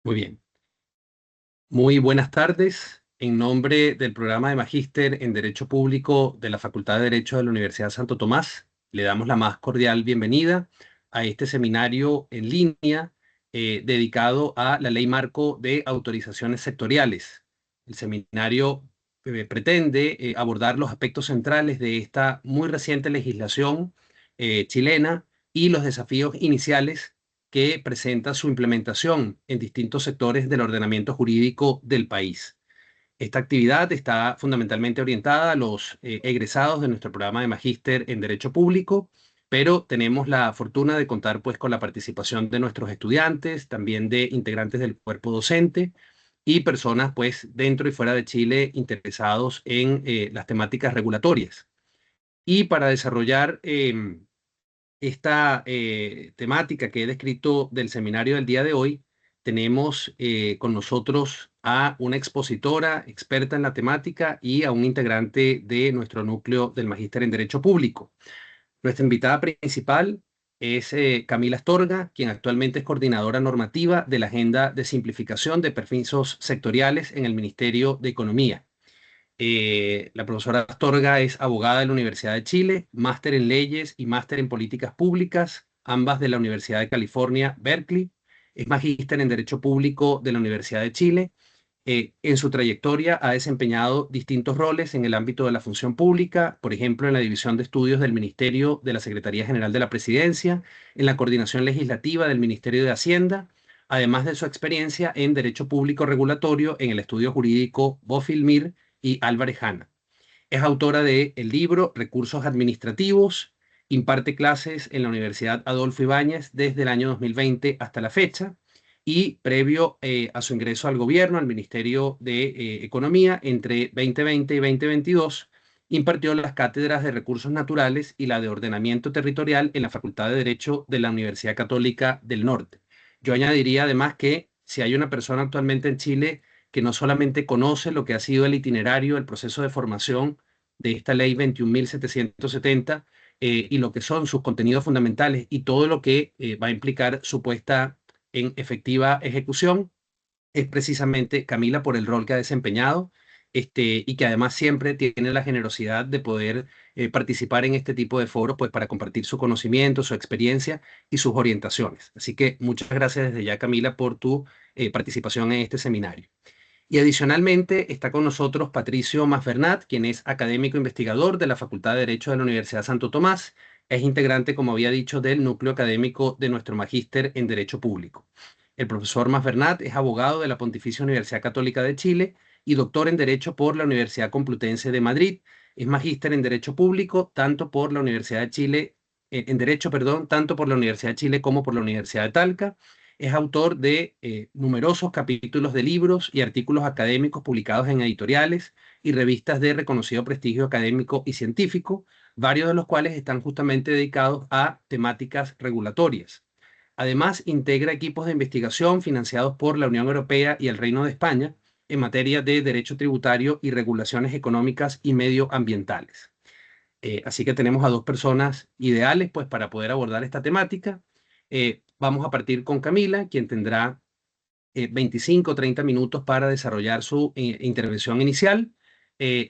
Muy bien. Muy buenas tardes. En nombre del programa de Magíster en Derecho Público de la Facultad de Derecho de la Universidad Santo Tomás, le damos la más cordial bienvenida a este seminario en línea dedicado a la Ley Marco de Autorizaciones Sectoriales. El seminario pretende abordar los aspectos centrales de esta muy reciente legislación chilena y los desafíos iniciales que presenta su implementación en distintos sectores del ordenamiento jurídico del país. Esta actividad está fundamentalmente orientada a los egresados de nuestro programa de Magíster en Derecho Público, pero tenemos la fortuna de contar pues con la participación de nuestros estudiantes, también de integrantes del cuerpo docente y personas pues dentro y fuera de Chile interesados en las temáticas regulatorias. Y para desarrollar esta temática que he descrito del seminario del día de hoy, tenemos con nosotros a una expositora experta en la temática y a un integrante de nuestro núcleo del Magíster en Derecho Público. Nuestra invitada principal es Camila Astorga, quien actualmente es coordinadora normativa de la Agenda de Simplificación de Permisos Sectoriales en el Ministerio de Economía. La profesora Astorga es abogada de la Universidad de Chile, máster en leyes y máster en políticas públicas, ambas de la Universidad de California, Berkeley. Es magíster en Derecho Público de la Universidad de Chile. En su trayectoria ha desempeñado distintos roles en el ámbito de la función pública, por ejemplo, en la División de Estudios del Ministerio de la Secretaría General de la Presidencia, en la Coordinación Legislativa del Ministerio de Hacienda, además de su experiencia en Derecho Público Regulatorio en el estudio jurídico Bofill-Mir y Álvarez Hanna. Es autora de el libro Recursos Administrativos, imparte clases en la Universidad Adolfo Ibáñez desde el año 2020 hasta la fecha y previo a su ingreso al gobierno, al Ministerio de Economía, entre 2020 y 2022, impartió las cátedras de Recursos Naturales y la de Ordenamiento Territorial en la Facultad de Derecho de la Universidad Católica del Norte. Yo añadiría además que si hay una persona actualmente en Chile que no solamente conoce lo que ha sido el itinerario, el proceso de formación de esta ley 21.770 y lo que son sus contenidos fundamentales y todo lo que va a implicar su puesta en efectiva ejecución, es precisamente Camila por el rol que ha desempeñado y que además siempre tiene la generosidad de poder participar en este tipo de foros pues para compartir su conocimiento, su experiencia y sus orientaciones. Así que muchas gracias desde ya, Camila, por tu participación en este seminario. Y adicionalmente está con nosotros Patricio Masbernat, quien es académico investigador de la Facultad de Derecho de la Universidad Santo Tomás. Es integrante, como había dicho, del núcleo académico de nuestro magíster en Derecho Público. El profesor Masbernat es abogado de la Pontificia Universidad Católica de Chile y doctor en Derecho por la Universidad Complutense de Madrid. Es magíster en Derecho Público tanto por la Universidad de Chile, en Derecho, perdón, tanto por la Universidad de Chile como por la Universidad de Talca. Es autor de numerosos capítulos de libros y artículos académicos publicados en editoriales y revistas de reconocido prestigio académico y científico, varios de los cuales están justamente dedicados a temáticas regulatorias. Además, integra equipos de investigación financiados por la Unión Europea y el Reino de España en materia de derecho tributario y regulaciones económicas y medioambientales. Así que tenemos a dos personas ideales pues, para poder abordar esta temática. Vamos a partir con Camila, quien tendrá 25 o 30 minutos para desarrollar su intervención inicial,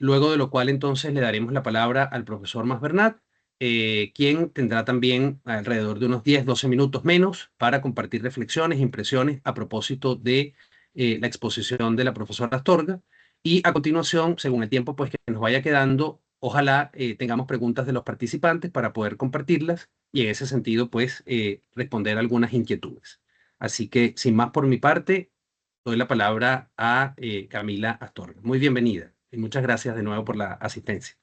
luego de lo cual entonces le daremos la palabra al profesor Masbernat, quien tendrá también alrededor de unos 10-12 minutos menos para compartir reflexiones e impresiones a propósito de la exposición de la profesora Astorga. Y a continuación, según el tiempo pues, que nos vaya quedando, ojalá tengamos preguntas de los participantes para poder compartirlas y en ese sentido pues responder algunas inquietudes. Así que, sin más por mi parte, doy la palabra a Camila Astorga. Muy bienvenida y muchas gracias de nuevo por la asistencia.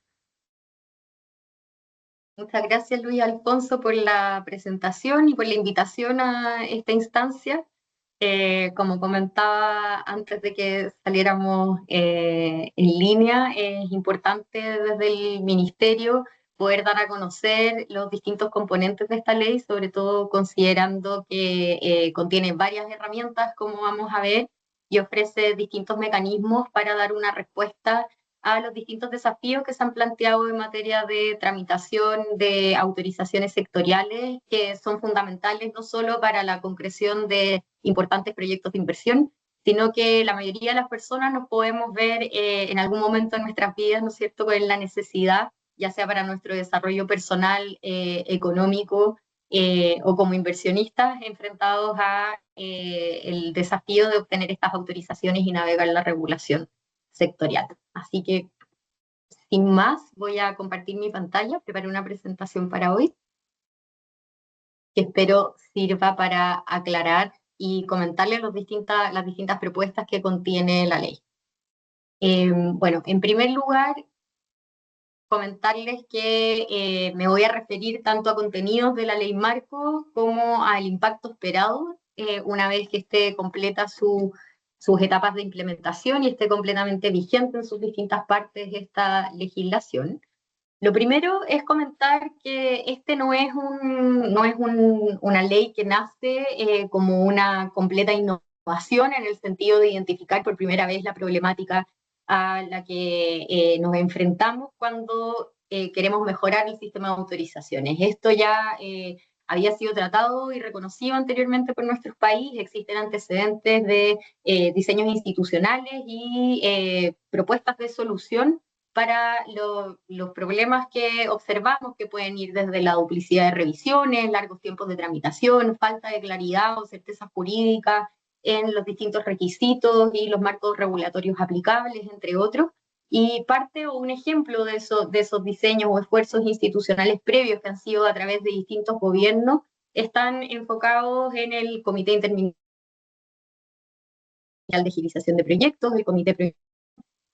Muchas gracias, Luis Alfonso, por la presentación y por la invitación a esta instancia. Como comentaba antes de que saliéramos en línea, es importante desde el Ministerio poder dar a conocer los distintos componentes de esta ley, sobre todo considerando que contiene varias herramientas, como vamos a ver, y ofrece distintos mecanismos para dar una respuesta a los distintos desafíos que se han planteado en materia de tramitación de autorizaciones sectoriales, que son fundamentales no solo para la concreción de importantes proyectos de inversión, sino que la mayoría de las personas nos podemos ver en algún momento en nuestras vidas, ¿no es cierto?, con la necesidad, ya sea para nuestro desarrollo personal, económico, o como inversionistas enfrentados a el desafío de obtener estas autorizaciones y navegar la regulación sectorial. Así que, sin más, voy a compartir mi pantalla. Preparé una presentación para hoy que espero sirva para aclarar y comentarles las distintas propuestas que contiene la ley. Bueno, en primer lugar, comentarles que me voy a referir tanto a contenidos de la ley marco como al impacto esperado una vez que esté completa sus etapas de implementación y esté completamente vigente en sus distintas partes esta legislación. Lo primero es comentar que este no es una ley que nace como una completa innovación en el sentido de identificar por primera vez la problemática a la que nos enfrentamos cuando queremos mejorar el sistema de autorizaciones. Esto ya había sido tratado y reconocido anteriormente por nuestro país. Existen antecedentes de diseños institucionales y propuestas de solución para los problemas que observamos, que pueden ir desde la duplicidad de revisiones, largos tiempos de tramitación, falta de claridad o certeza jurídica en los distintos requisitos y los marcos regulatorios aplicables, entre otros. Y parte o un ejemplo de esos diseños o esfuerzos institucionales previos que han sido a través de distintos gobiernos están enfocados en el Comité Interministerial de Agilización de Proyectos, el Comité,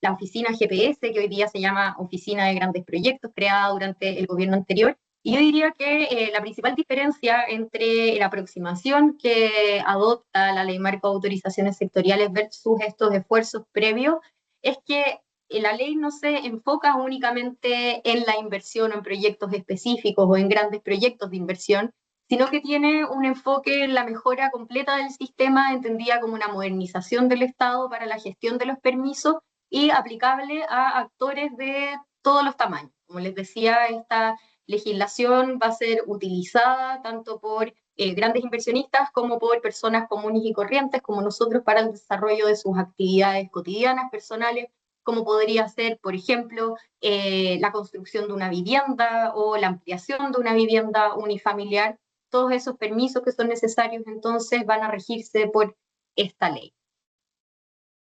la oficina GPS, que hoy día se llama Oficina de Grandes Proyectos, creada durante el gobierno anterior. Y yo diría que la principal diferencia entre la aproximación que adopta la Ley Marco de Autorizaciones Sectoriales versus estos esfuerzos previos es que la ley no se enfoca únicamente en la inversión o en proyectos específicos o en grandes proyectos de inversión, sino que tiene un enfoque en la mejora completa del sistema, entendida como una modernización del Estado para la gestión de los permisos y aplicable a actores de todos los tamaños. Como les decía, esta legislación va a ser utilizada tanto por grandes inversionistas como por personas comunes y corrientes como nosotros para el desarrollo de sus actividades cotidianas, personales, como podría ser, por ejemplo, la construcción de una vivienda o la ampliación de una vivienda unifamiliar. Todos esos permisos que son necesarios entonces van a regirse por esta ley.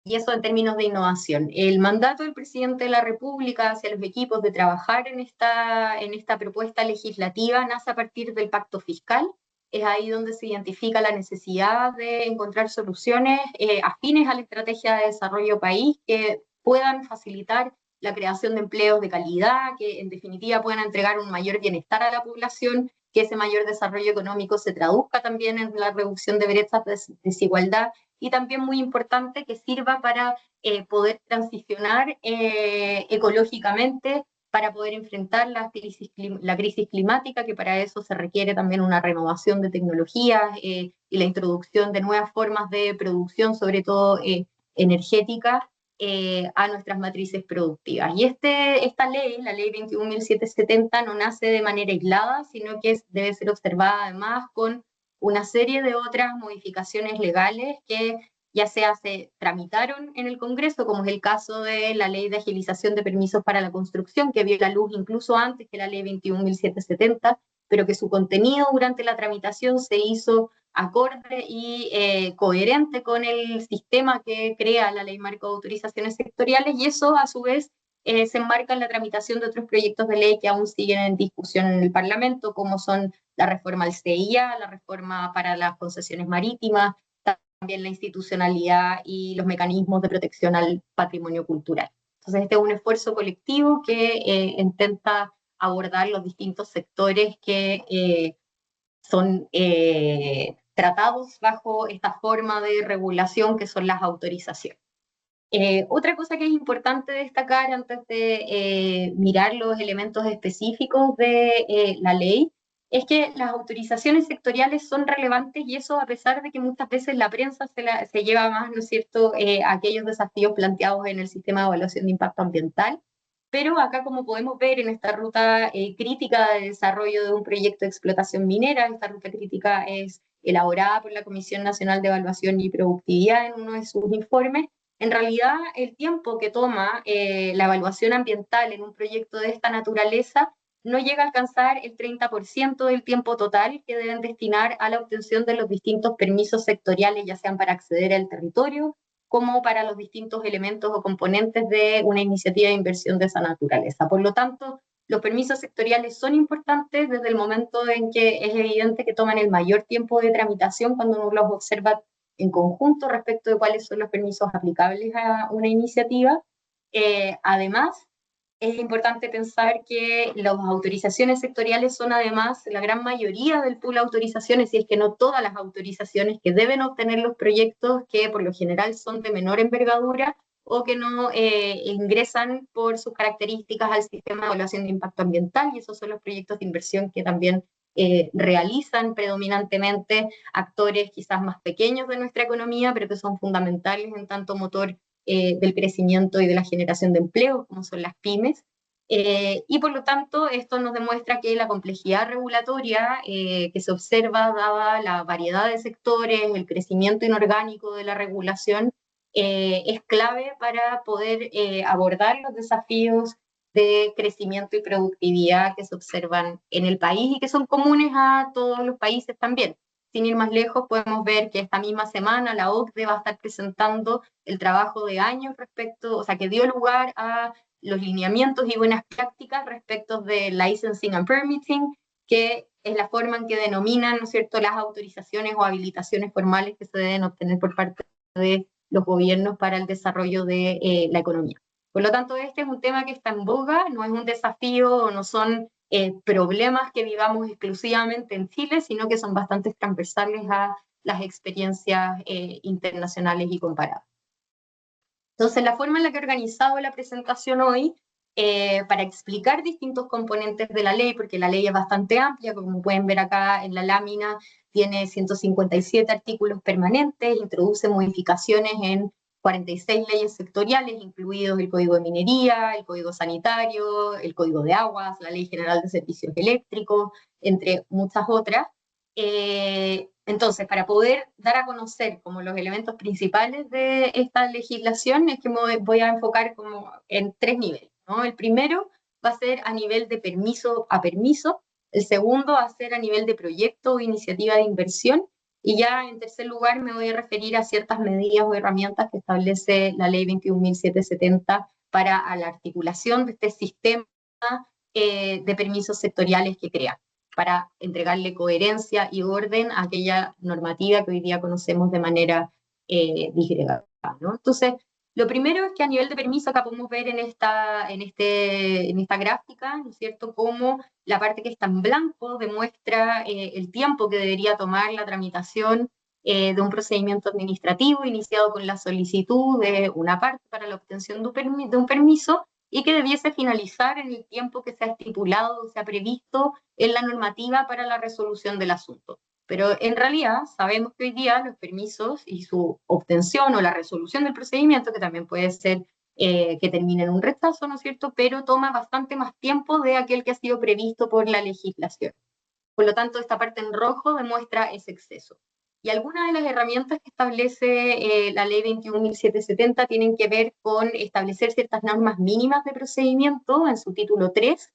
Y eso en términos de innovación. El mandato del presidente de la República hacia los equipos de trabajar en esta propuesta legislativa nace a partir del pacto fiscal. Es ahí donde se identifica la necesidad de encontrar soluciones afines a la estrategia de desarrollo país que puedan facilitar la creación de empleos de calidad, que en definitiva puedan entregar un mayor bienestar a la población, que ese mayor desarrollo económico se traduzca también en la reducción de brechas de desigualdad y también muy importante que sirva para poder transicionar ecológicamente, para poder enfrentar la crisis climática, que para eso se requiere también una renovación de tecnologías y la introducción de nuevas formas de producción, sobre todo energética, a nuestras matrices productivas. Y esta ley, la ley 21.770, no nace de manera aislada, sino que debe ser observada además con una serie de otras modificaciones legales que ya se tramitaron en el Congreso, como es el caso de la Ley de Agilización de Permisos para la Construcción, que vio la luz incluso antes que la Ley 21.770, pero que su contenido durante la tramitación se hizo acorde y coherente con el sistema que crea la Ley Marco de Autorizaciones Sectoriales, y eso a su vez se enmarca en la tramitación de otros proyectos de ley que aún siguen en discusión en el Parlamento, como son la reforma al CIA, la reforma para las concesiones marítimas, también la institucionalidad y los mecanismos de protección al patrimonio cultural. Entonces, este es un esfuerzo colectivo que intenta abordar los distintos sectores que son tratados bajo esta forma de regulación que son las autorizaciones. Otra cosa que es importante destacar antes de mirar los elementos específicos de la ley es que las autorizaciones sectoriales son relevantes y eso a pesar de que muchas veces la prensa se lleva más, ¿no es cierto?, a aquellos desafíos planteados en el sistema de evaluación de impacto ambiental. Pero acá, como podemos ver en esta ruta crítica de desarrollo de un proyecto de explotación minera, esta ruta crítica es elaborada por la Comisión Nacional de Evaluación y Productividad en uno de sus informes. En realidad, el tiempo que toma la evaluación ambiental en un proyecto de esta naturaleza no llega a alcanzar el 30% del tiempo total que deben destinar a la obtención de los distintos permisos sectoriales, ya sean para acceder al territorio, como para los distintos elementos o componentes de una iniciativa de inversión de esa naturaleza. Por lo tanto, los permisos sectoriales son importantes desde el momento en que es evidente que toman el mayor tiempo de tramitación cuando uno los observa en conjunto respecto de cuáles son los permisos aplicables a una iniciativa. Además, es importante pensar que las autorizaciones sectoriales son además la gran mayoría del pool de autorizaciones, y es que no todas las autorizaciones que deben obtener los proyectos, que por lo general son de menor envergadura o que no ingresan por sus características al sistema de evaluación de impacto ambiental, y esos son los proyectos de inversión que también realizan predominantemente actores quizás más pequeños de nuestra economía, pero que son fundamentales en tanto motor del crecimiento y de la generación de empleo, como son las pymes. Y por lo tanto, esto nos demuestra que la complejidad regulatoria que se observa, dada la variedad de sectores, el crecimiento inorgánico de la regulación, es clave para poder abordar los desafíos de crecimiento y productividad que se observan en el país y que son comunes a todos los países también. Sin ir más lejos, podemos ver que esta misma semana la OCDE va a estar presentando el trabajo de años respecto, o sea, que dio lugar a los lineamientos y buenas prácticas respecto de licensing and permitting, que es la forma en que denominan, ¿no es cierto?, las autorizaciones o habilitaciones formales que se deben obtener por parte de los gobiernos para el desarrollo de la economía. Por lo tanto, este es un tema que está en boga, no es un desafío, no son problemas que vivamos exclusivamente en Chile, sino que son bastante transversales a las experiencias internacionales y comparadas. Entonces, la forma en la que he organizado la presentación hoy, para explicar distintos componentes de la ley, porque la ley es bastante amplia, como pueden ver acá en la lámina, tiene 157 artículos permanentes, introduce modificaciones en 46 leyes sectoriales, incluidos el Código de Minería, el Código Sanitario, el Código de Aguas, la Ley General de Servicios Eléctricos, entre muchas otras. Entonces, para poder dar a conocer como los elementos principales de esta legislación, es que me voy a enfocar como en tres niveles, ¿no? El primero va a ser a nivel de permiso a permiso, el segundo va a ser a nivel de proyecto o iniciativa de inversión, y ya en tercer lugar me voy a referir a ciertas medidas o herramientas que establece la ley 21.770 para la articulación de este sistema de permisos sectoriales que crea, para entregarle coherencia y orden a aquella normativa que hoy día conocemos de manera disgregada, ¿no? Entonces, lo primero es que a nivel de permiso, acá podemos ver en esta gráfica, ¿no es cierto?, cómo la parte que está en blanco demuestra el tiempo que debería tomar la tramitación de un procedimiento administrativo iniciado con la solicitud de una parte para la obtención de un permiso y que debiese finalizar en el tiempo que se ha estipulado o se ha previsto en la normativa para la resolución del asunto. Pero en realidad sabemos que hoy día los permisos y su obtención o la resolución del procedimiento, que también puede ser que termine en un rechazo, ¿no es cierto?, pero toma bastante más tiempo de aquel que ha sido previsto por la legislación. Por lo tanto, esta parte en rojo demuestra ese exceso. Y algunas de las herramientas que establece la ley 21.770 tienen que ver con establecer ciertas normas mínimas de procedimiento en su título 3,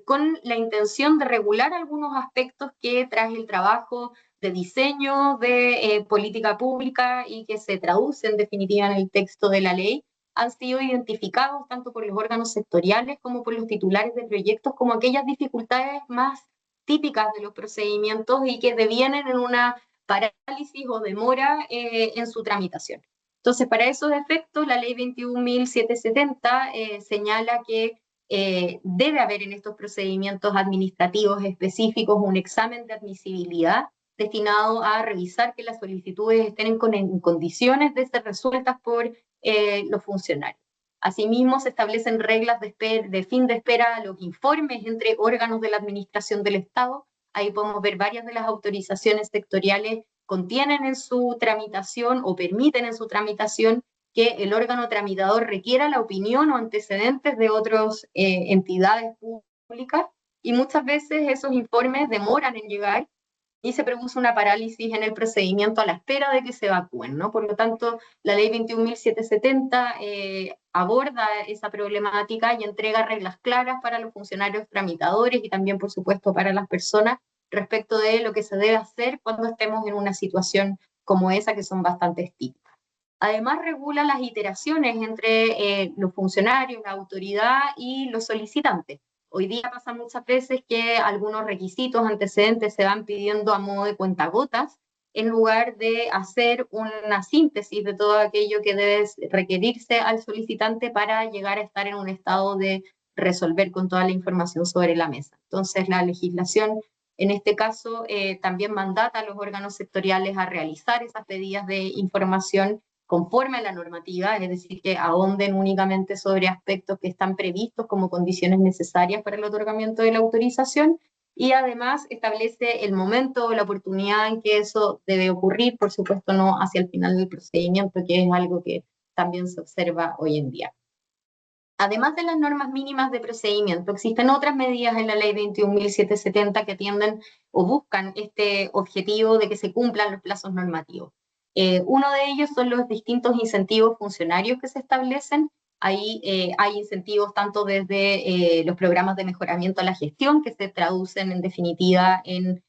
con la intención de regular algunos aspectos que tras el trabajo de diseño de política pública y que se traduce en definitiva en el texto de la ley, han sido identificados tanto por los órganos sectoriales como por los titulares de proyectos como aquellas dificultades más típicas de los procedimientos y que devienen en una parálisis o demora en su tramitación. Entonces, para esos efectos, la ley 21.770 señala que debe haber en estos procedimientos administrativos específicos un examen de admisibilidad destinado a revisar que las solicitudes estén en condiciones de ser resueltas por los funcionarios. Asimismo, se establecen reglas de fin de espera a los informes entre órganos de la administración del Estado, Ahí podemos ver varias de las autorizaciones sectoriales contienen en su tramitación o permiten en su tramitación que el órgano tramitador requiera la opinión o antecedentes de otras entidades públicas, y muchas veces esos informes demoran en llegar y se produce una parálisis en el procedimiento a la espera de que se evacúen, ¿no? Por lo tanto, la ley 21.770 aborda esa problemática y entrega reglas claras para los funcionarios tramitadores y también, por supuesto, para las personas respecto de lo que se debe hacer cuando estemos en una situación como esa, que son bastante típicas. Además, regula las iteraciones entre los funcionarios, la autoridad y los solicitantes. Hoy día pasa muchas veces que algunos requisitos, antecedentes se van pidiendo a modo de cuentagotas, en lugar de hacer una síntesis de todo aquello que debe requerirse al solicitante para llegar a estar en un estado de resolver con toda la información sobre la mesa. Entonces, la legislación en este caso también mandata a los órganos sectoriales a realizar esas pedidas de información conforme a la normativa, es decir, que ahonden únicamente sobre aspectos que están previstos como condiciones necesarias para el otorgamiento de la autorización, y además establece el momento o la oportunidad en que eso debe ocurrir, por supuesto no hacia el final del procedimiento, que es algo que también se observa hoy en día. Además de las normas mínimas de procedimiento, existen otras medidas en la ley 21.770 que atienden o buscan este objetivo de que se cumplan los plazos normativos. Uno de ellos son los distintos incentivos funcionarios que se establecen. Ahí hay incentivos tanto desde los programas de mejoramiento a la gestión, que se traducen en definitiva en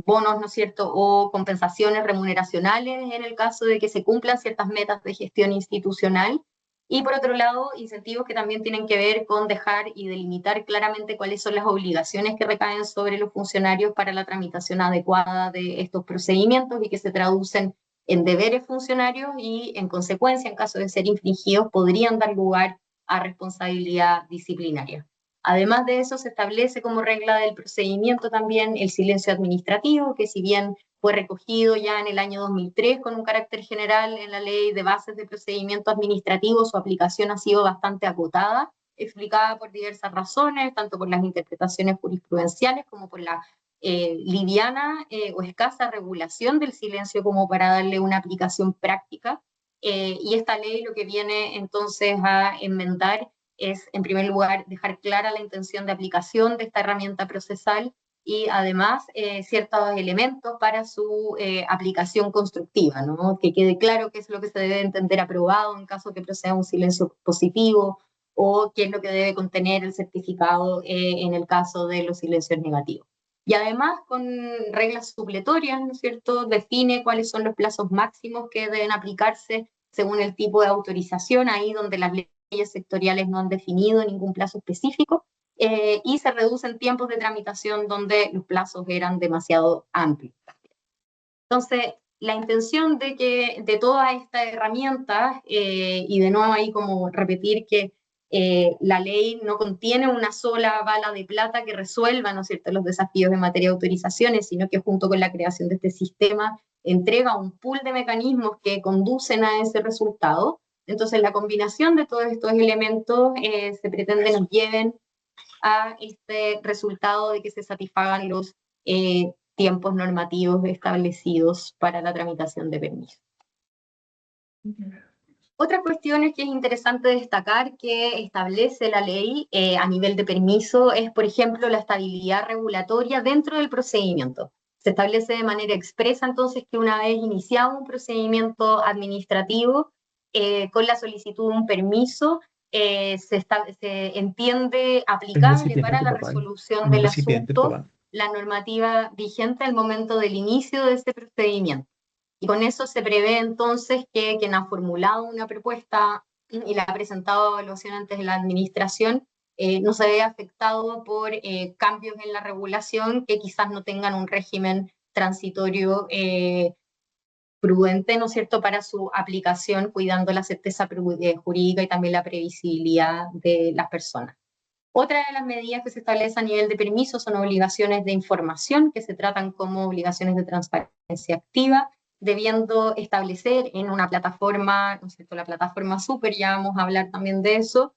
bonos, ¿no es cierto?, o compensaciones remuneracionales en el caso de que se cumplan ciertas metas de gestión institucional. Y por otro lado, incentivos que también tienen que ver con dejar y delimitar claramente cuáles son las obligaciones que recaen sobre los funcionarios para la tramitación adecuada de estos procedimientos y que se traducen en deberes funcionarios y, en consecuencia, en caso de ser infringidos, podrían dar lugar a responsabilidad disciplinaria. Además de eso, se establece como regla del procedimiento también el silencio administrativo, que si bien fue recogido ya en el año 2003 con un carácter general en la Ley de Bases de Procedimiento Administrativo, su aplicación ha sido bastante acotada, explicada por diversas razones, tanto por las interpretaciones jurisprudenciales como por la liviana o escasa regulación del silencio como para darle una aplicación práctica. Y esta ley lo que viene entonces a enmendar es, en primer lugar, dejar clara la intención de aplicación de esta herramienta procesal y además ciertos elementos para su aplicación constructiva, ¿no? Que quede claro qué es lo que se debe entender aprobado en caso que proceda un silencio positivo o qué es lo que debe contener el certificado en el caso de los silencios negativos. Y además, con reglas supletorias, ¿no es cierto?, define cuáles son los plazos máximos que deben aplicarse según el tipo de autorización, ahí donde las leyes sectoriales no han definido ningún plazo específico, y se reducen tiempos de tramitación donde los plazos eran demasiado amplios. Entonces, la intención de toda esta herramienta, y de nuevo ahí como repetir que la ley no contiene una sola bala de plata que resuelva, ¿no es cierto?, los desafíos en materia de autorizaciones, sino que junto con la creación de este sistema entrega un pool de mecanismos que conducen a ese resultado. Entonces, la combinación de todos estos elementos se pretende nos lleven a este resultado de que se satisfagan los tiempos normativos establecidos para la tramitación de permisos. Otra cuestión es que es interesante destacar que establece la ley a nivel de permiso es, por ejemplo, la estabilidad regulatoria dentro del procedimiento. Se establece de manera expresa entonces que una vez iniciado un procedimiento administrativo con la solicitud de un permiso, se entiende aplicable para la resolución del asunto la normativa vigente al momento del inicio de ese procedimiento. Y con eso se prevé entonces que quien ha formulado una propuesta y la ha presentado a evaluación antes de la administración no se vea afectado por cambios en la regulación que quizás no tengan un régimen transitorio prudente, ¿no es cierto?, para su aplicación, cuidando la certeza jurídica y también la previsibilidad de las personas. Otra de las medidas que se establece a nivel de permiso son obligaciones de información, que se tratan como obligaciones de transparencia activa, debiendo establecer en una plataforma, ¿no es cierto?, la plataforma Super, ya vamos a hablar también de eso,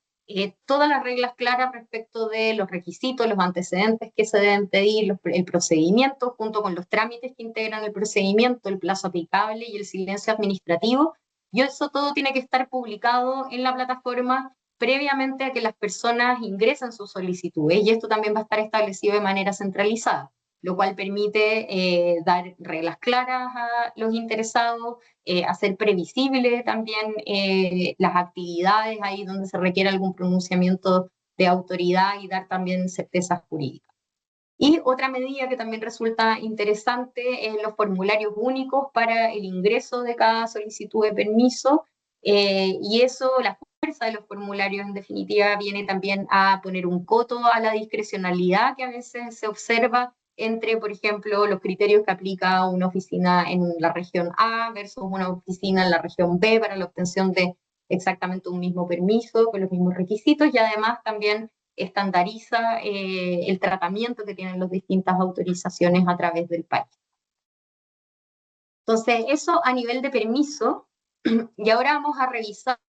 todas las reglas claras respecto de los requisitos, los antecedentes que se deben pedir, el procedimiento, junto con los trámites que integran el procedimiento, el plazo aplicable y el silencio administrativo. Y eso todo tiene que estar publicado en la plataforma previamente a que las personas ingresen sus solicitudes, y esto también va a estar establecido de manera centralizada, lo cual permite dar reglas claras a los interesados, hacer previsible también las actividades ahí donde se requiere algún pronunciamiento de autoridad y dar también certeza jurídica. Y otra medida que también resulta interesante es los formularios únicos para el ingreso de cada solicitud de permiso, y eso, la fuerza de los formularios en definitiva viene también a poner un coto a la discrecionalidad que a veces se observa entre, por ejemplo, los criterios que aplica una oficina en la región A versus una oficina en la región B para la obtención de exactamente un mismo permiso con los mismos requisitos, y además también estandariza el tratamiento que tienen las distintas autorizaciones a través del país. Entonces, eso a nivel de permiso, y ahora vamos a revisar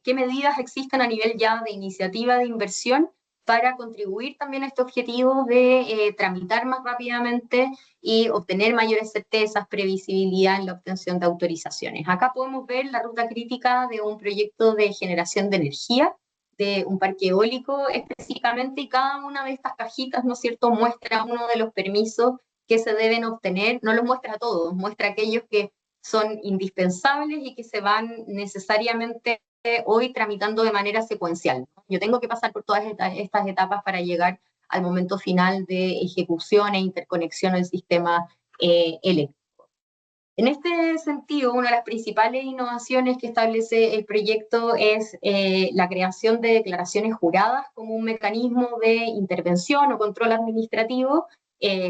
qué medidas existen a nivel ya de iniciativa de inversión para contribuir también a este objetivo de tramitar más rápidamente y obtener mayores certezas, previsibilidad en la obtención de autorizaciones. Acá podemos ver la ruta crítica de un proyecto de generación de energía, de un parque eólico específicamente, y cada una de estas cajitas, ¿no es cierto?, muestra uno de los permisos que se deben obtener. No los muestra a todos, muestra aquellos que son indispensables y que se van necesariamente hoy tramitando de manera secuencial. Yo tengo que pasar por todas estas etapas para llegar al momento final de ejecución e interconexión al sistema eléctrico. En este sentido, una de las principales innovaciones que establece el proyecto es la creación de declaraciones juradas como un mecanismo de intervención o control administrativo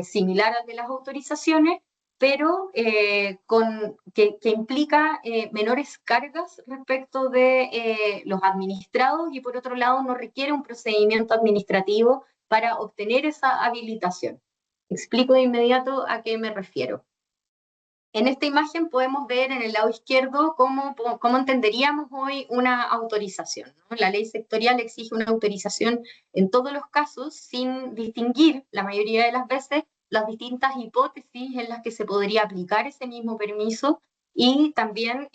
similar al de las autorizaciones, pero que implica menores cargas respecto de los administrados, y por otro lado no requiere un procedimiento administrativo para obtener esa habilitación. Explico de inmediato a qué me refiero. En esta imagen podemos ver en el lado izquierdo cómo entenderíamos hoy una autorización, ¿no? La ley sectorial exige una autorización en todos los casos sin distinguir, la mayoría de las veces, las distintas hipótesis en las que se podría aplicar ese mismo permiso y también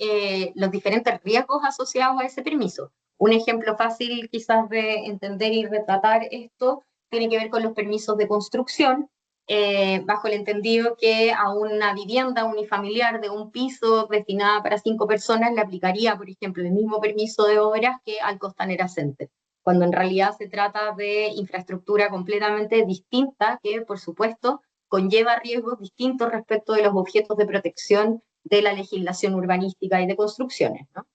los diferentes riesgos asociados a ese permiso. Un ejemplo fácil quizás de entender y retratar esto tiene que ver con los permisos de construcción, bajo el entendido que a una vivienda unifamiliar de un piso destinada para 5 personas le aplicaría, por ejemplo, el mismo permiso de obras que al Costanera Center, cuando en realidad se trata de infraestructura completamente distinta que, por supuesto, conlleva riesgos distintos respecto de los objetos de protección de la legislación urbanística y de construcciones, ¿no?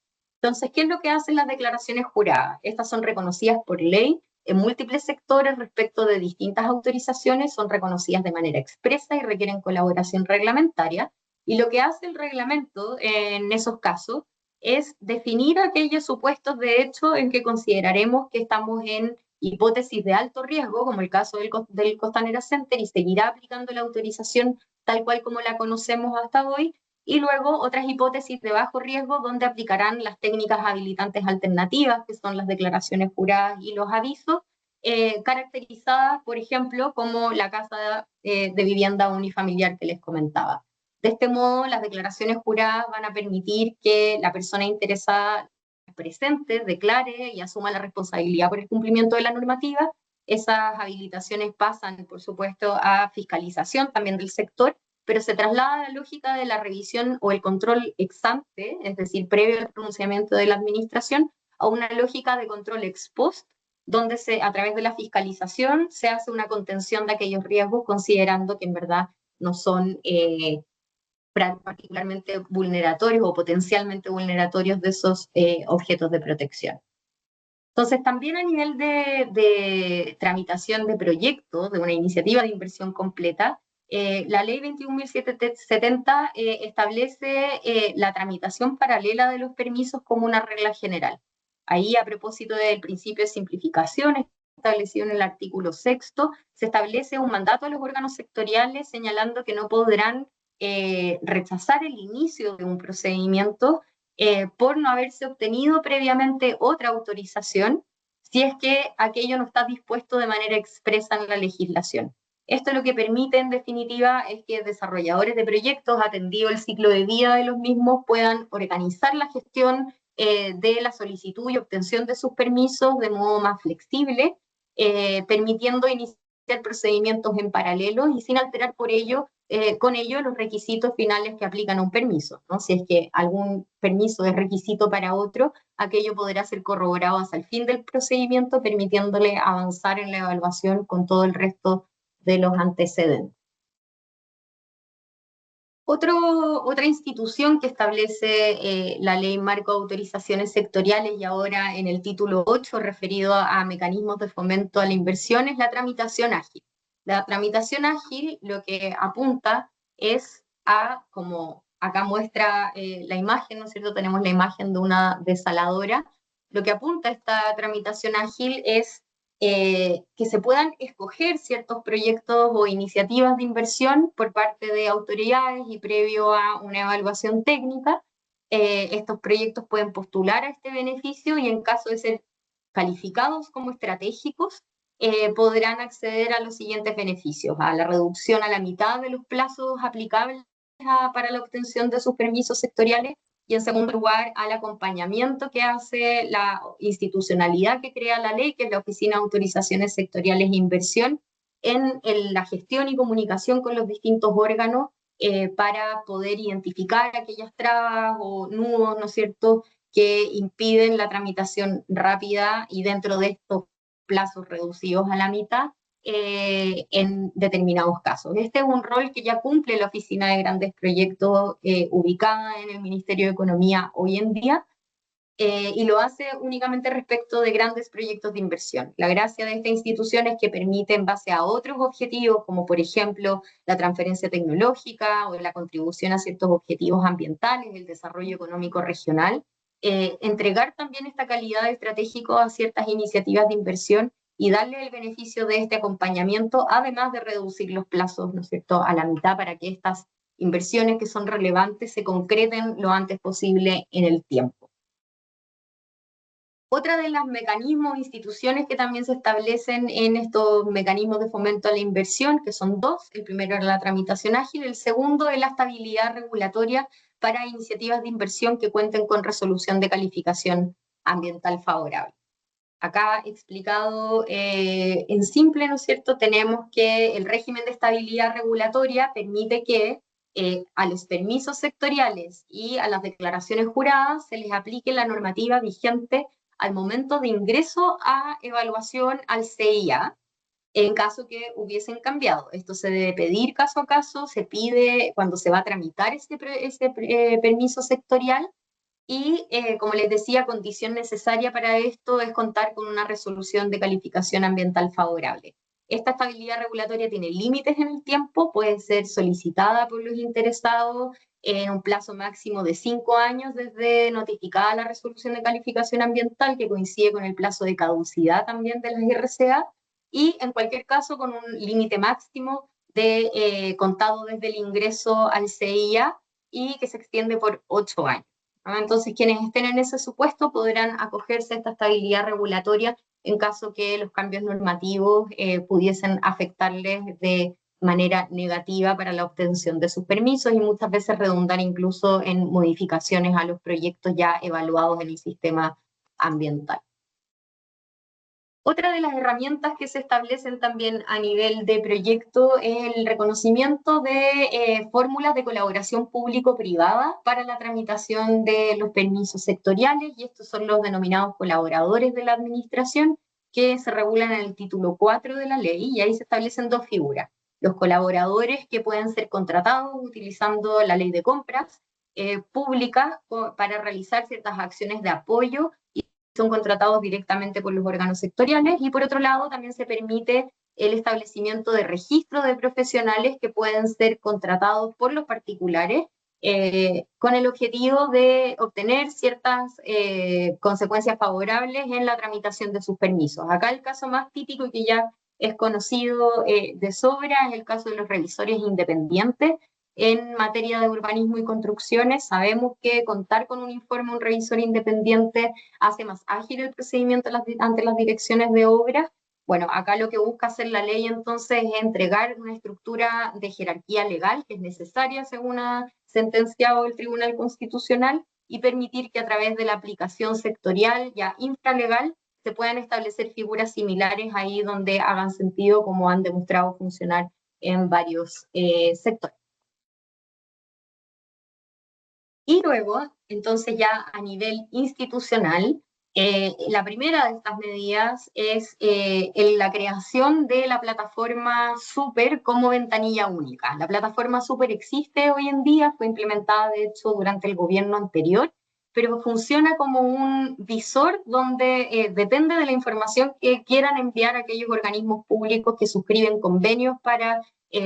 Entonces, ¿qué es lo que hacen las declaraciones juradas? Estas son reconocidas por ley en múltiples sectores respecto de distintas autorizaciones, son reconocidas de manera expresa y requieren colaboración reglamentaria, y lo que hace el reglamento en esos casos es definir aquellos supuestos de hecho en que consideraremos que estamos en hipótesis de alto riesgo, como el caso del Costanera Center, y seguirá aplicando la autorización tal cual como la conocemos hasta hoy, y luego otras hipótesis de bajo riesgo donde aplicarán las técnicas habilitantes alternativas, que son las declaraciones juradas y los avisos, caracterizadas, por ejemplo, como la casa de vivienda unifamiliar que les comentaba. De este modo, las declaraciones juradas van a permitir que la persona interesada presente, declare y asuma la responsabilidad por el cumplimiento de la normativa. Esas habilitaciones pasan, por supuesto, a fiscalización también del sector, pero se traslada a la lógica de la revisión o el control ex ante, es decir, previo al pronunciamiento de la administración, a una lógica de control ex post, donde a través de la fiscalización se hace una contención de aquellos riesgos, considerando que en verdad no son particularmente vulneratorios o potencialmente vulneratorios de esos objetos de protección. Entonces, también a nivel de tramitación de proyectos, de una iniciativa de inversión completa, la ley 21.770 establece la tramitación paralela de los permisos como una regla general. Ahí, a propósito del principio de simplificación establecido en el artículo 6º, se establece un mandato a los órganos sectoriales señalando que no podrán rechazar el inicio de un procedimiento por no haberse obtenido previamente otra autorización, si es que aquello no está dispuesto de manera expresa en la legislación. Esto lo que permite, en definitiva, es que desarrolladores de proyectos, atendido el ciclo de vida de los mismos, puedan organizar la gestión de la solicitud y obtención de sus permisos de modo más flexible, permitiendo iniciar procedimientos en paralelo y sin alterar con ello los requisitos finales que aplican a un permiso, ¿no? Si es que algún permiso es requisito para otro, aquello podrá ser corroborado hasta el fin del procedimiento, permitiéndole avanzar en la evaluación con todo el resto de los antecedentes. Otra institución que establece la Ley Marco de Autorizaciones Sectoriales y ahora en el título 8 referido a mecanismos de fomento a la inversión es la tramitación ágil. La tramitación ágil lo que apunta es a, como acá muestra la imagen, ¿no es cierto? Tenemos la imagen de una desaladora. Lo que apunta a esta tramitación ágil es que se puedan escoger ciertos proyectos o iniciativas de inversión por parte de autoridades y previo a una evaluación técnica. Estos proyectos pueden postular a este beneficio y en caso de ser calificados como estratégicos, podrán acceder a los siguientes beneficios: a la reducción a la mitad de los plazos aplicables para la obtención de sus permisos sectoriales, y en segundo lugar al acompañamiento que hace la institucionalidad que crea la ley, que es la Oficina de Autorizaciones Sectoriales e Inversión, en la gestión y comunicación con los distintos órganos para poder identificar aquellas trabas o nudos, ¿no es cierto?, que impiden la tramitación rápida y dentro de estos plazos reducidos a la mitad en determinados casos. Este es un rol que ya cumple la Oficina de Grandes Proyectos ubicada en el Ministerio de Economía hoy en día, y lo hace únicamente respecto de grandes proyectos de inversión. La gracia de esta institución es que permite, en base a otros objetivos, como por ejemplo la transferencia tecnológica o la contribución a ciertos objetivos ambientales, el desarrollo económico regional, entregar también esta calidad estratégico a ciertas iniciativas de inversión y darle el beneficio de este acompañamiento, además de reducir los plazos, ¿no es cierto?, a la mitad para que estas inversiones que son relevantes se concreten lo antes posible en el tiempo. Otra de los mecanismos, instituciones que también se establecen en estos mecanismos de fomento a la inversión, que son dos: el primero es la tramitación ágil, el segundo es la estabilidad regulatoria para iniciativas de inversión que cuenten con resolución de calificación ambiental favorable. Acá explicado en simple, ¿no es cierto?, tenemos que el régimen de estabilidad regulatoria permite que a los permisos sectoriales y a las declaraciones juradas se les aplique la normativa vigente al momento de ingreso a evaluación al CIA, en caso que hubiesen cambiado. Esto se debe pedir caso a caso, se pide cuando se va a tramitar ese permiso sectorial, y como les decía, condición necesaria para esto es contar con una resolución de calificación ambiental favorable. Esta estabilidad regulatoria tiene límites en el tiempo, puede ser solicitada por los interesados en un plazo máximo de 5 años desde notificada la resolución de calificación ambiental, que coincide con el plazo de caducidad también de las RCA, y en cualquier caso con un límite máximo de contado desde el ingreso al CIA y que se extiende por 8 años. Entonces, quienes estén en ese supuesto podrán acogerse a esta estabilidad regulatoria en caso que los cambios normativos pudiesen afectarles de manera negativa para la obtención de sus permisos y muchas veces redundar incluso en modificaciones a los proyectos ya evaluados en el sistema ambiental. Otra de las herramientas que se establecen también a nivel de proyecto es el reconocimiento de fórmulas de colaboración público-privada para la tramitación de los permisos sectoriales, y estos son los denominados colaboradores de la administración, que se regulan en el título 4 de la ley, y ahí se establecen dos figuras: los colaboradores, que pueden ser contratados utilizando la ley de compras públicas para realizar ciertas acciones de apoyo, son contratados directamente por los órganos sectoriales, y por otro lado también se permite el establecimiento de registros de profesionales que pueden ser contratados por los particulares con el objetivo de obtener ciertas consecuencias favorables en la tramitación de sus permisos. Acá el caso más típico y que ya es conocido de sobra es el caso de los revisores independientes, en materia de urbanismo y construcciones. Sabemos que contar con un informe, un revisor independiente, hace más ágil el procedimiento ante las direcciones de obras. Bueno, acá lo que busca hacer la ley entonces es entregar una estructura de jerarquía legal que es necesaria según ha sentenciado el Tribunal Constitucional y permitir que a través de la aplicación sectorial ya infralegal se puedan establecer figuras similares ahí donde hagan sentido, como han demostrado funcionar en varios sectores. Y luego, entonces ya a nivel institucional, la primera de estas medidas es la creación de la plataforma Super como ventanilla única. La plataforma Super existe hoy en día, fue implementada de hecho durante el gobierno anterior, pero funciona como un visor donde depende de la información que quieran enviar aquellos organismos públicos que suscriben convenios para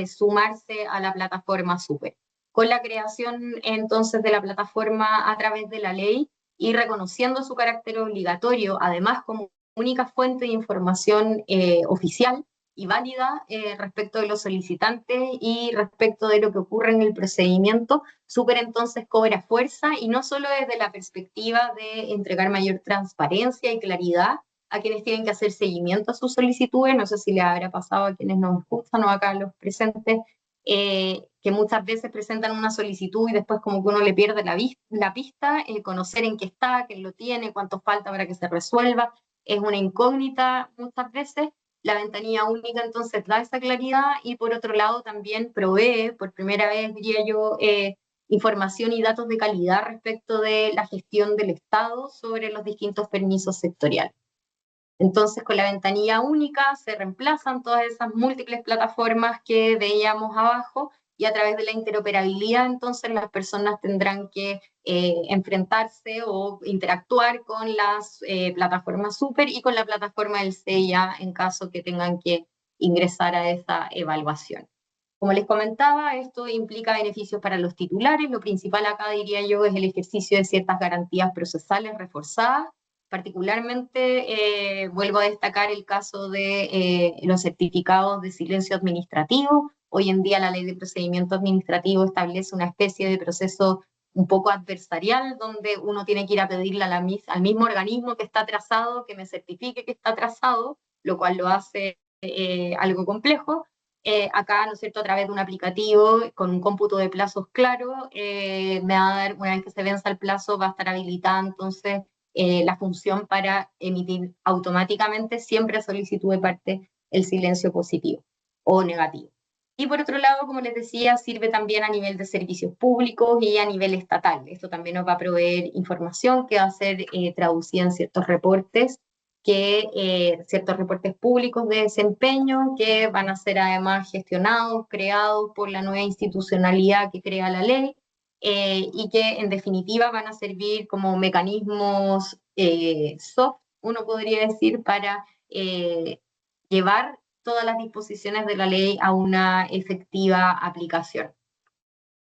sumarse a la plataforma Super. Con la creación entonces de la plataforma a través de la ley y reconociendo su carácter obligatorio, además como única fuente de información oficial y válida respecto de los solicitantes y respecto de lo que ocurre en el procedimiento, Super entonces cobra fuerza y no solo desde la perspectiva de entregar mayor transparencia y claridad a quienes tienen que hacer seguimiento a sus solicitudes, no sé si les habrá pasado a quienes nos escuchan o acá a los presentes, que muchas veces presentan una solicitud y después como que uno le pierde la pista, conocer en qué está, quién lo tiene, cuánto falta para que se resuelva, es una incógnita muchas veces. La ventanilla única entonces da esa claridad y por otro lado también provee, por primera vez diría yo, información y datos de calidad respecto de la gestión del Estado sobre los distintos permisos sectoriales. Entonces, con la ventanilla única se reemplazan todas esas múltiples plataformas que veíamos abajo y a través de la interoperabilidad, entonces las personas tendrán que enfrentarse o interactuar con las plataformas Super y con la plataforma del CEIA en caso que tengan que ingresar a esa evaluación. Como les comentaba, esto implica beneficios para los titulares. Lo principal acá, diría yo, es el ejercicio de ciertas garantías procesales reforzadas. Particularmente vuelvo a destacar el caso de los certificados de silencio administrativo. Hoy en día la ley de procedimiento administrativo establece una especie de proceso un poco adversarial, donde uno tiene que ir a pedirle al mismo organismo que está atrasado, que me certifique que está atrasado, lo cual lo hace algo complejo. Acá, ¿no es cierto?, a través de un aplicativo con un cómputo de plazos claro, me va a dar, una vez que se venza el plazo, va a estar habilitada entonces la función para emitir automáticamente siempre a solicitud de parte el silencio positivo o negativo. Y por otro lado, como les decía, sirve también a nivel de servicios públicos y a nivel estatal. Esto también nos va a proveer información que va a ser traducida en ciertos reportes públicos de desempeño que van a ser además gestionados, creados por la nueva institucionalidad que crea la ley y que en definitiva van a servir como mecanismos soft, uno podría decir, para llevar todas las disposiciones de la ley a una efectiva aplicación.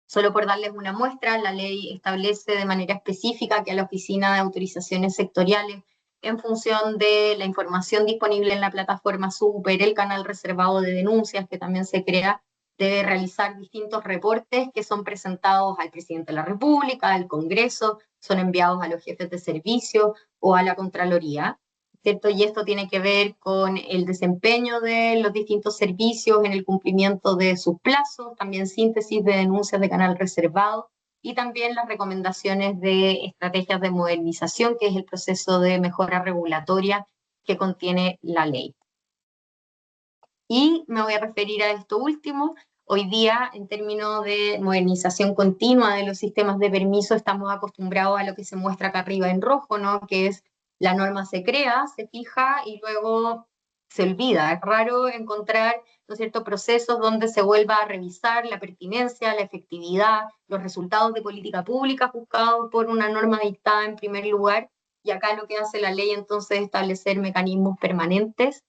Solo por darles una muestra, la ley establece de manera específica que a la Oficina de Autorizaciones Sectoriales, en función de la información disponible en la plataforma Super, el canal reservado de denuncias que también se crea, debe realizar distintos reportes que son presentados al presidente de la República, al Congreso, son enviados a los jefes de servicio o a la Contraloría, ¿cierto? Y esto tiene que ver con el desempeño de los distintos servicios en el cumplimiento de sus plazos, también síntesis de denuncias de canal reservado y también las recomendaciones de estrategias de modernización, que es el proceso de mejora regulatoria que contiene la ley. Y me voy a referir a esto último. Hoy día, en términos de modernización continua de los sistemas de permiso, estamos acostumbrados a lo que se muestra acá arriba en rojo, ¿no? Que es la norma se crea, se fija y luego se olvida. Es raro encontrar, ¿no es cierto?, procesos donde se vuelva a revisar la pertinencia, la efectividad, los resultados de política pública buscados por una norma dictada en primer lugar. Y acá lo que hace la ley entonces es establecer mecanismos permanentes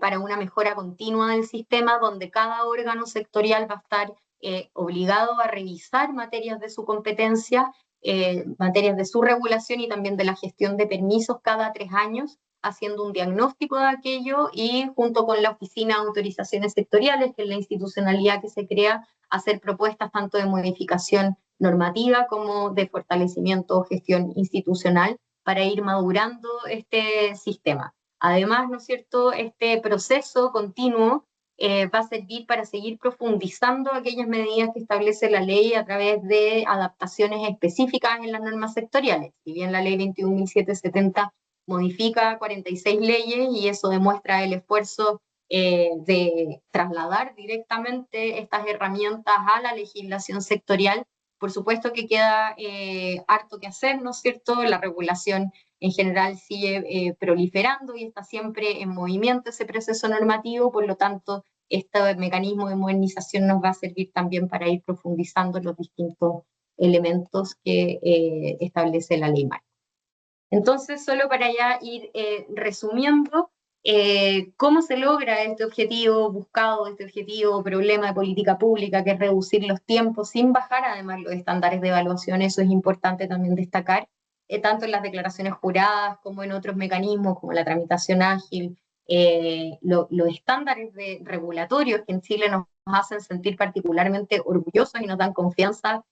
para una mejora continua del sistema, donde cada órgano sectorial va a estar obligado a revisar materias de su competencia, materias de su regulación y también de la gestión de permisos cada 3 años, haciendo un diagnóstico de aquello y junto con la Oficina de Autorizaciones Sectoriales, que es la institucionalidad que se crea, hacer propuestas tanto de modificación normativa como de fortalecimiento o gestión institucional para ir madurando este sistema. Además, ¿no es cierto?, este proceso continuo va a servir para seguir profundizando aquellas medidas que establece la ley a través de adaptaciones específicas en las normas sectoriales. Si bien la ley 21.770 modifica 46 leyes y eso demuestra el esfuerzo de trasladar directamente estas herramientas a la legislación sectorial, por supuesto que queda harto que hacer, ¿no es cierto? La regulación en general sigue proliferando y está siempre en movimiento ese proceso normativo, por lo tanto, este mecanismo de modernización nos va a servir también para ir profundizando los distintos elementos que establece la ley marco. Entonces, solo para ya ir resumiendo, ¿cómo se logra este objetivo buscado, este objetivo, problema de política pública, que es reducir los tiempos sin bajar además los estándares de evaluación? Eso es importante también destacar, tanto en las declaraciones juradas como en otros mecanismos, como la tramitación ágil, los estándares regulatorios que en Chile nos hacen sentir particularmente orgullosos y nos dan confianza,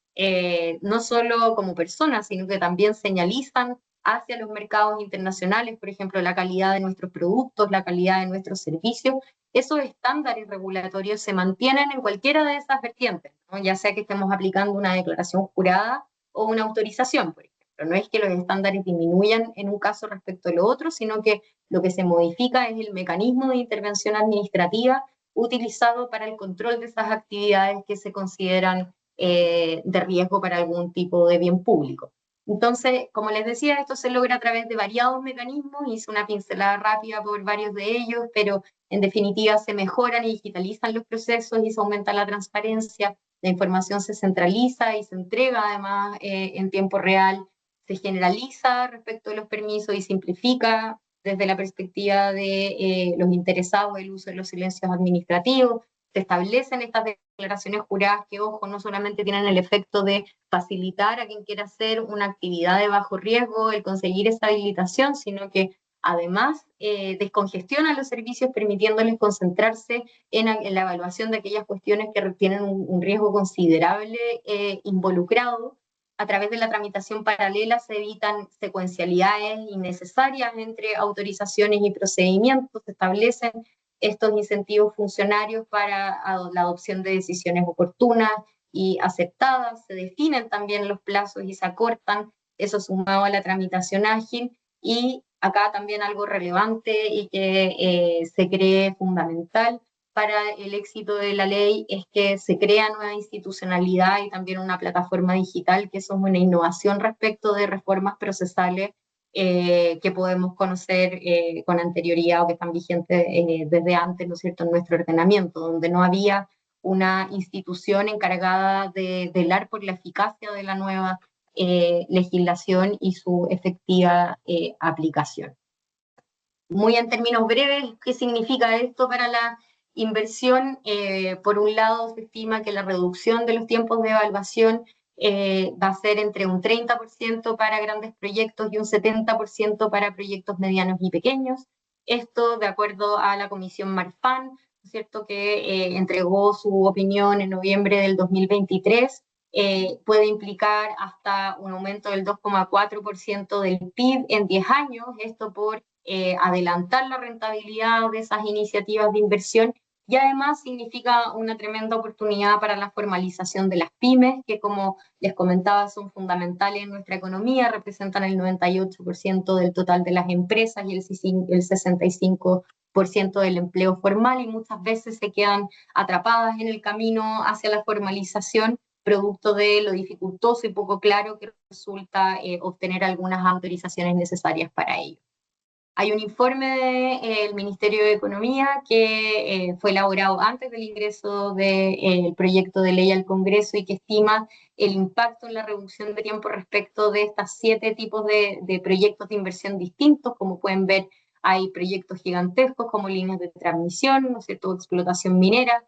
no solo como personas, sino que también señalizan hacia los mercados internacionales, por ejemplo, la calidad de nuestros productos, la calidad de nuestros servicios. Esos estándares regulatorios se mantienen en cualquiera de esas vertientes, ¿no? Ya sea que estemos aplicando una declaración jurada o una autorización, por ejemplo. No es que los estándares disminuyan en un caso respecto a lo otro, sino que lo que se modifica es el mecanismo de intervención administrativa utilizado para el control de esas actividades que se consideran de riesgo para algún tipo de bien público. Entonces, como les decía, esto se logra a través de variados mecanismos, hice una pincelada rápida por varios de ellos, pero en definitiva se mejoran y digitalizan los procesos y se aumenta la transparencia, la información se centraliza y se entrega además en tiempo real, se generaliza respecto de los permisos y simplifica desde la perspectiva de los interesados el uso de los silencios administrativos, se establecen estas declaraciones juradas que, ojo, no solamente tienen el efecto de facilitar a quien quiera hacer una actividad de bajo riesgo el conseguir esa habilitación, sino que además descongestiona los servicios permitiéndoles concentrarse en la evaluación de aquellas cuestiones que tienen un riesgo considerable involucrado. A través de la tramitación paralela se evitan secuencialidades innecesarias entre autorizaciones y procedimientos, se establecen estos incentivos funcionarios para la adopción de decisiones oportunas y aceptadas, se definen también los plazos y se acortan, eso sumado a la tramitación ágil, y acá también algo relevante y que se cree fundamental para el éxito de la ley es que se crea nueva institucionalidad y también una plataforma digital, que eso es una innovación respecto de reformas procesales que podemos conocer con anterioridad o que están vigentes desde antes, ¿no es cierto?, en nuestro ordenamiento, donde no había una institución encargada de velar por la eficacia de la nueva legislación y su efectiva aplicación. Muy en términos breves, ¿qué significa esto para la inversión? Por un lado, se estima que la reducción de los tiempos de evaluación va a ser entre un 30% para grandes proyectos y un 70% para proyectos medianos y pequeños. Esto de acuerdo a la Comisión Marfan, ¿no es cierto?, que entregó su opinión en noviembre del 2023, puede implicar hasta un aumento del 2,4% del PIB en 10 años, esto por adelantar la rentabilidad de esas iniciativas de inversión, y además significa una tremenda oportunidad para la formalización de las pymes, que como les comentaba son fundamentales en nuestra economía, representan el 98% del total de las empresas y el 65% del empleo formal, y muchas veces se quedan atrapadas en el camino hacia la formalización, producto de lo dificultoso y poco claro que resulta obtener algunas autorizaciones necesarias para ello. Hay un informe del Ministerio de Economía que fue elaborado antes del ingreso del proyecto de ley al Congreso y que estima el impacto en la reducción de tiempo respecto de estos 7 tipos de proyectos de inversión distintos. Como pueden ver, hay proyectos gigantescos como líneas de transmisión, ¿no es cierto?, explotación minera.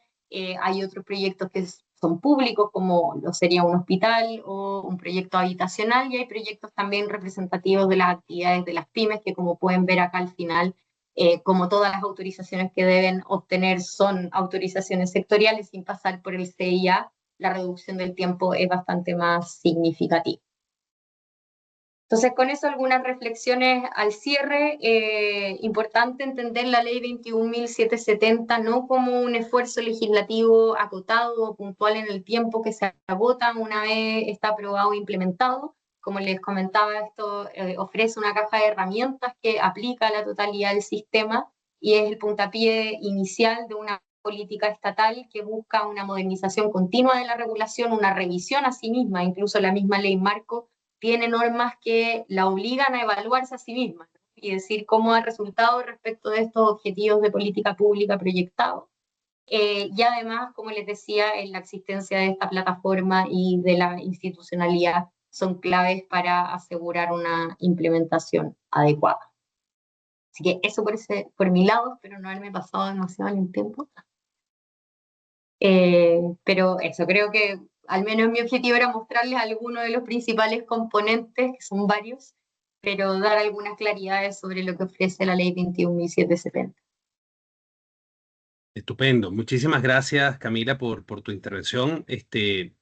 Hay otros proyectos que son públicos, como lo sería un hospital o un proyecto habitacional, y hay proyectos también representativos de las actividades de las pymes, que como pueden ver acá al final, como todas las autorizaciones que deben obtener son autorizaciones sectoriales sin pasar por el CIA, la reducción del tiempo es bastante más significativa. Entonces, con eso algunas reflexiones al cierre. Importante entender la ley 21.770 no como un esfuerzo legislativo acotado o puntual en el tiempo que se agota una vez está aprobado e implementado. Como les comentaba, esto ofrece una caja de herramientas que aplica a la totalidad del sistema y es el puntapié inicial de una política estatal que busca una modernización continua de la regulación, una revisión a sí misma, incluso la misma ley marco tiene normas que la obligan a evaluarse a sí misma, ¿no? Y decir cómo ha resultado respecto de estos objetivos de política pública proyectados. Y además, como les decía, en la existencia de esta plataforma y de la institucionalidad son claves para asegurar una implementación adecuada. Así que eso por mi lado, espero no haberme pasado demasiado en el tiempo. Pero eso, creo que al menos mi objetivo era mostrarles algunos de los principales componentes, que son varios, pero dar algunas claridades sobre lo que ofrece la ley 21.770. Estupendo. Muchísimas gracias, Camila, por tu intervención.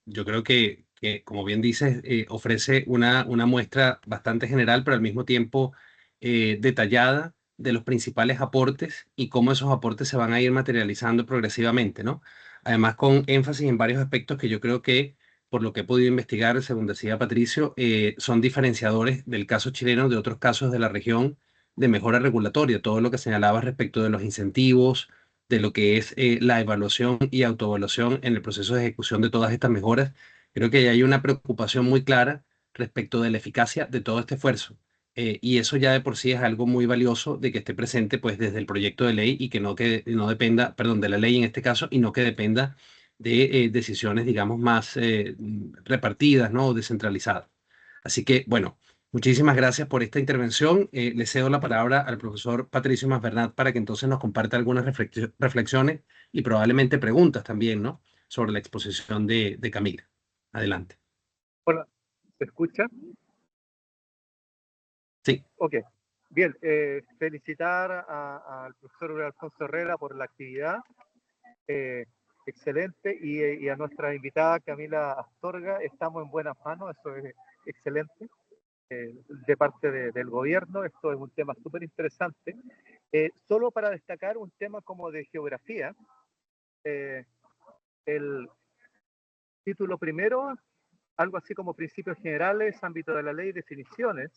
Yo creo que, como bien dices, ofrece una muestra bastante general, pero al mismo tiempo detallada de los principales aportes y cómo esos aportes se van a ir materializando progresivamente, ¿no? Además, con énfasis en varios aspectos que yo creo que, por lo que he podido investigar, según decía Patricio, son diferenciadores del caso chileno de otros casos de la región de mejora regulatoria. Todo lo que señalaba respecto de los incentivos, de lo que es la evaluación y autoevaluación en el proceso de ejecución de todas estas mejoras. Creo que hay una preocupación muy clara respecto de la eficacia de todo este esfuerzo. Y eso ya de por sí es algo muy valioso de que esté presente pues desde el proyecto de ley y que no dependa, perdón, de la ley en este caso, y no que dependa de decisiones, digamos, más repartidas, ¿no? O descentralizadas. Así que, bueno, muchísimas gracias por esta intervención. Le cedo la palabra al profesor Patricio Masbernat para que entonces nos comparta algunas reflexiones y probablemente preguntas también, ¿no? Sobre la exposición de Camila. Adelante. Hola, ¿se escucha? Sí. Ok. Bien, felicitar al profesor Alfonso Herrera por la actividad. Excelente. Y a nuestra invitada Camila Astorga, estamos en buenas manos, eso es excelente. De parte del gobierno, esto es un tema súper interesante. Solo para destacar un tema como de geografía, el título primero, algo así como principios generales, ámbito de la ley, definiciones.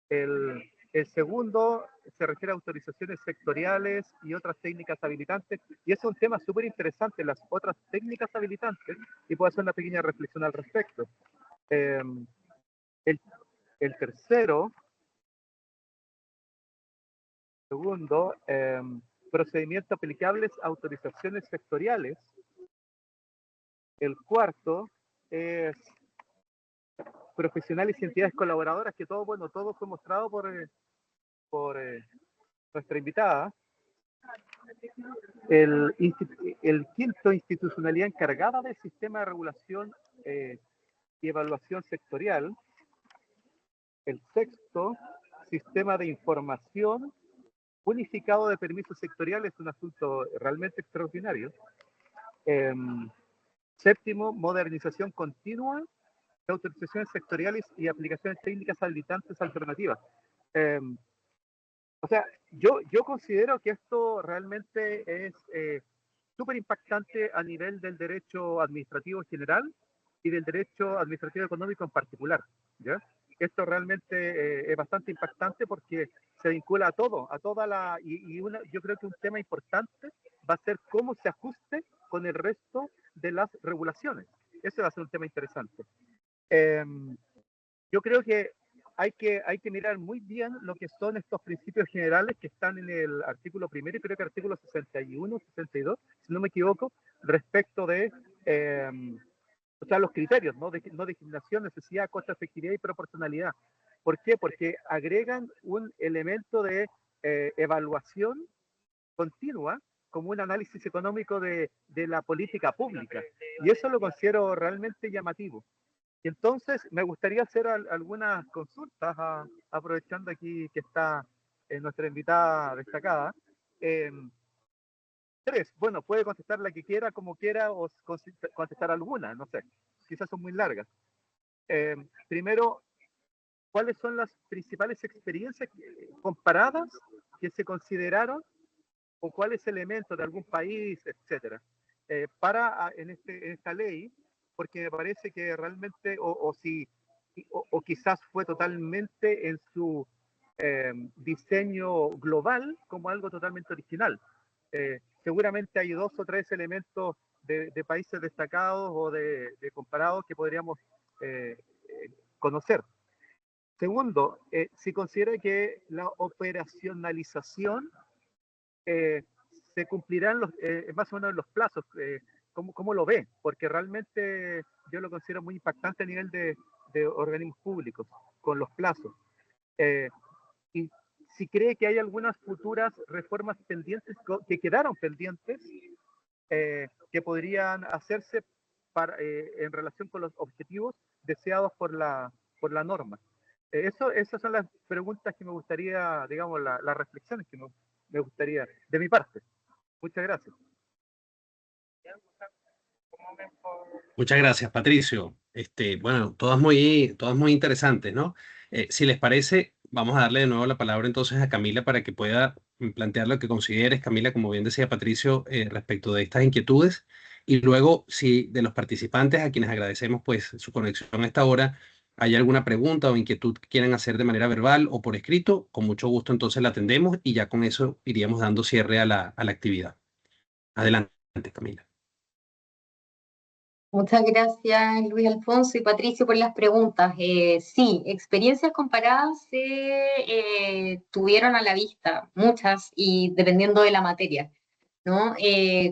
El segundo se refiere a autorizaciones sectoriales y otras técnicas habilitantes, y es un tema súper interesante, las otras técnicas habilitantes, y puedo hacer una pequeña reflexión al respecto. El, el tercero, segundo, procedimientos aplicables a autorizaciones sectoriales. El cuarto es profesionales y entidades colaboradoras, que todo, bueno, todo fue mostrado por nuestra invitada. El quinto, institucionalidad encargada del sistema de regulación y evaluación sectorial. El sexto, sistema de información unificado de permisos sectoriales, un asunto realmente extraordinario. Séptimo, modernización continua de autorizaciones sectoriales y aplicaciones técnicas habilitantes alternativas. O sea, yo considero que esto realmente es súper impactante a nivel del derecho administrativo general y del derecho administrativo económico en particular, ¿ya? Esto realmente es bastante impactante porque se vincula a todo, a toda la... yo creo que un tema importante va a ser cómo se ajuste con el resto de las regulaciones. Ese va a ser un tema interesante. Yo creo que hay que mirar muy bien lo que son estos principios generales que están en el artículo primero y creo que artículo 61, 62, si no me equivoco, respecto de o sea, los criterios, ¿no? De no discriminación, necesidad, costo, efectividad y proporcionalidad. ¿Por qué? Porque agregan un elemento de evaluación continua como un análisis económico de la política pública. Y eso lo considero realmente llamativo. Y entonces me gustaría hacer algunas consultas, aprovechando aquí que está nuestra invitada destacada. Tres, bueno, puede contestar la que quiera, como quiera, o contestar alguna, no sé, quizás son muy largas. Primero, ¿cuáles son las principales experiencias comparadas que se consideraron, o cuáles elementos de algún país, etcétera, en esta ley? Porque me parece que realmente, o quizás fue totalmente en su diseño global como algo totalmente original. Seguramente hay 2 o 3 elementos de países destacados o de comparados que podríamos conocer. Segundo, si considera que la operacionalización se cumplirán más o menos en los plazos, ¿cómo lo ve? Porque realmente yo lo considero muy impactante a nivel de organismos públicos, con los plazos. Y si cree que hay algunas futuras reformas pendientes que quedaron pendientes, que podrían hacerse en relación con los objetivos deseados por la norma. Esas son las preguntas que me gustaría, digamos, las reflexiones que me gustaría, de mi parte. Muchas gracias. Muchas gracias, Patricio. Bueno, todas muy interesantes, ¿no? Si les parece, vamos a darle de nuevo la palabra entonces a Camila para que pueda plantear lo que consideres, Camila, como bien decía Patricio, respecto de estas inquietudes. Y luego, si de los participantes, a quienes agradecemos pues su conexión a esta hora, hay alguna pregunta o inquietud que quieran hacer de manera verbal o por escrito, con mucho gusto entonces la atendemos y ya con eso iríamos dando cierre a la actividad. Adelante, Camila. Muchas gracias, Luis Alfonso y Patricio, por las preguntas. Sí, experiencias comparadas se tuvieron a la vista, muchas, y dependiendo de la materia, ¿no?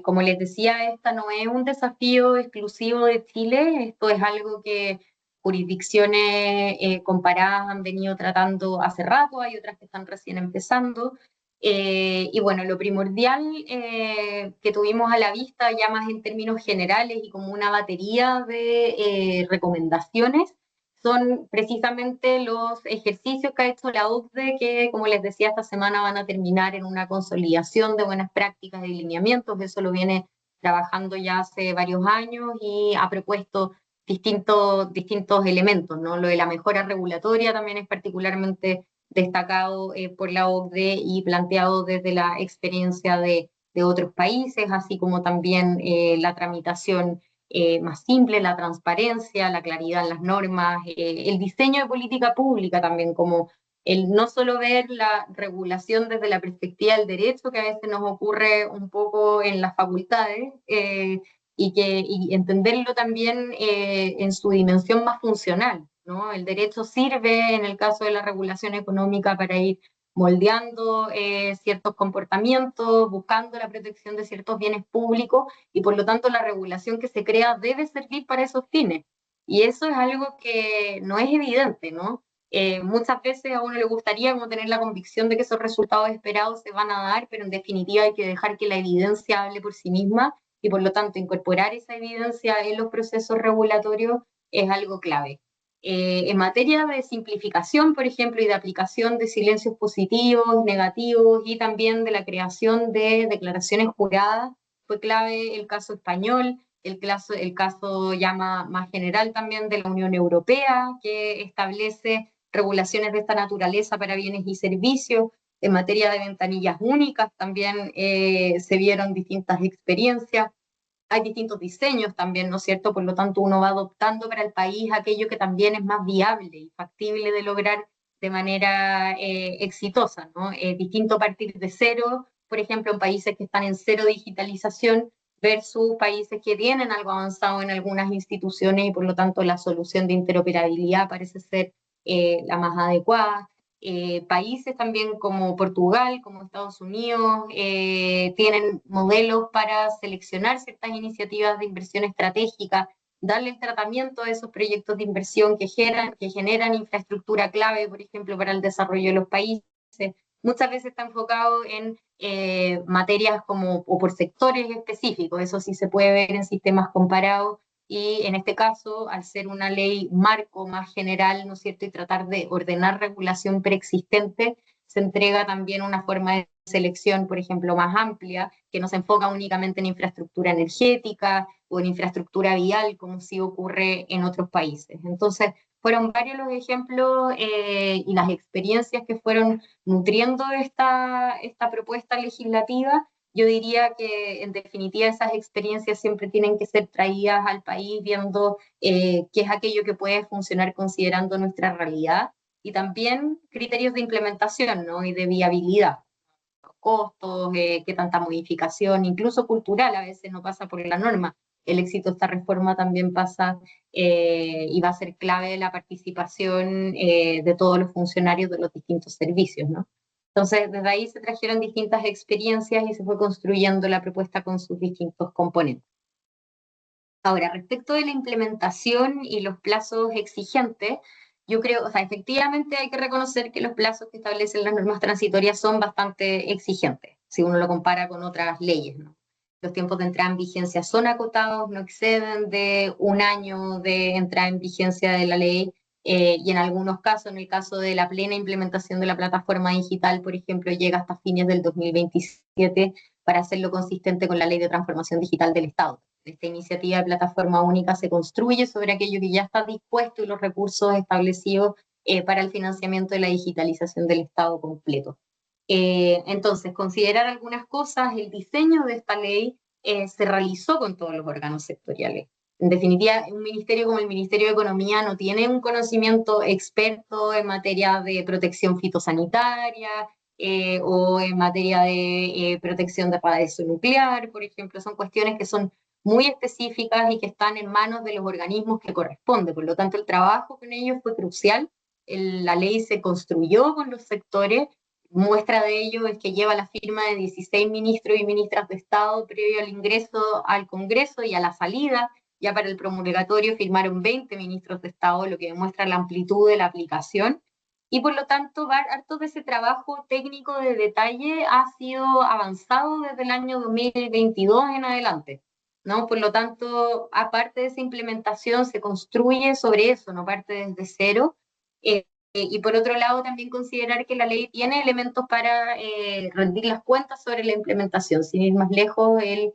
Como les decía, esta no es un desafío exclusivo de Chile, esto es algo que jurisdicciones comparadas han venido tratando hace rato, hay otras que están recién empezando. Y bueno, lo primordial que tuvimos a la vista, ya más en términos generales y como una batería de recomendaciones, son precisamente los ejercicios que ha hecho la OCDE, que como les decía, esta semana van a terminar en una consolidación de buenas prácticas y lineamientos. Eso lo viene trabajando ya hace varios años y ha propuesto distintos elementos, ¿no? Lo de la mejora regulatoria también es particularmente destacado por la OCDE y planteado desde la experiencia de otros países, así como también la tramitación más simple, la transparencia, la claridad en las normas, el diseño de política pública también, como el no solo ver la regulación desde la perspectiva del derecho, que a veces nos ocurre un poco en las facultades, y entenderlo también en su dimensión más funcional, ¿no? El derecho sirve, en el caso de la regulación económica, para ir moldeando ciertos comportamientos, buscando la protección de ciertos bienes públicos, y por lo tanto la regulación que se crea debe servir para esos fines. Y eso es algo que no es evidente, ¿no? Muchas veces a uno le gustaría como tener la convicción de que esos resultados esperados se van a dar, pero en definitiva hay que dejar que la evidencia hable por sí misma, y por lo tanto incorporar esa evidencia en los procesos regulatorios es algo clave. En materia de simplificación, por ejemplo, y de aplicación de silencios positivos, negativos, y también de la creación de declaraciones juradas, fue clave el caso español, el caso ya más general también de la Unión Europea, que establece regulaciones de esta naturaleza para bienes y servicios. En materia de ventanillas únicas también se vieron distintas experiencias. Hay distintos diseños también, ¿no es cierto? Por lo tanto, uno va adoptando para el país aquello que también es más viable y factible de lograr de manera exitosa, ¿no? Distinto partir de cero, por ejemplo, en países que están en cero digitalización versus países que tienen algo avanzado en algunas instituciones, y por lo tanto la solución de interoperabilidad parece ser la más adecuada. Países también como Portugal, como Estados Unidos, tienen modelos para seleccionar ciertas iniciativas de inversión estratégica, darle el tratamiento a esos proyectos de inversión que generan infraestructura clave, por ejemplo, para el desarrollo de los países, muchas veces está enfocado en materias como, o por sectores específicos, eso sí se puede ver en sistemas comparados, y en este caso, al ser una ley marco más general, ¿no es cierto?, y tratar de ordenar regulación preexistente, se entrega también una forma de selección, por ejemplo, más amplia, que no se enfoca únicamente en infraestructura energética o en infraestructura vial, como sí ocurre en otros países. Entonces, fueron varios los ejemplos y las experiencias que fueron nutriendo esta propuesta legislativa. Yo diría que en definitiva esas experiencias siempre tienen que ser traídas al país viendo qué es aquello que puede funcionar considerando nuestra realidad y también criterios de implementación, ¿no? Y de viabilidad, costos, qué tanta modificación, incluso cultural, a veces no pasa por la norma. El éxito de esta reforma también pasa y va a ser clave la participación de todos los funcionarios de los distintos servicios, ¿no? Entonces, desde ahí se trajeron distintas experiencias y se fue construyendo la propuesta con sus distintos componentes. Ahora, respecto de la implementación y los plazos exigentes, yo creo, o sea, efectivamente hay que reconocer que los plazos que establecen las normas transitorias son bastante exigentes, si uno lo compara con otras leyes, ¿no? Los tiempos de entrada en vigencia son acotados, no exceden de un año de entrada en vigencia de la ley, y en algunos casos, en el caso de la plena implementación de la plataforma digital, por ejemplo, llega hasta fines del 2027 para hacerlo consistente con la Ley de Transformación Digital del Estado. Esta iniciativa de plataforma única se construye sobre aquello que ya está dispuesto y los recursos establecidos para el financiamiento de la digitalización del Estado completo. Entonces, considerar algunas cosas, el diseño de esta ley se realizó con todos los órganos sectoriales. En definitiva, un ministerio como el Ministerio de Economía no tiene un conocimiento experto en materia de protección fitosanitaria, o en materia de protección de paraíso nuclear, por ejemplo, son cuestiones que son muy específicas y que están en manos de los organismos que corresponde. Por lo tanto, el trabajo con ellos fue crucial. La ley se construyó con los sectores. Muestra de ello es que lleva la firma de 16 ministros y ministras de Estado previo al ingreso al Congreso y a la salida. Ya para el promulgatorio firmaron 20 ministros de Estado, lo que demuestra la amplitud de la aplicación. Y por lo tanto, harto de ese trabajo técnico de detalle ha sido avanzado desde el año 2022 en adelante, ¿no? Por lo tanto, aparte de esa implementación, se construye sobre eso, no parte desde cero. Y por otro lado, también considerar que la ley tiene elementos para rendir las cuentas sobre la implementación. Sin ir más lejos, el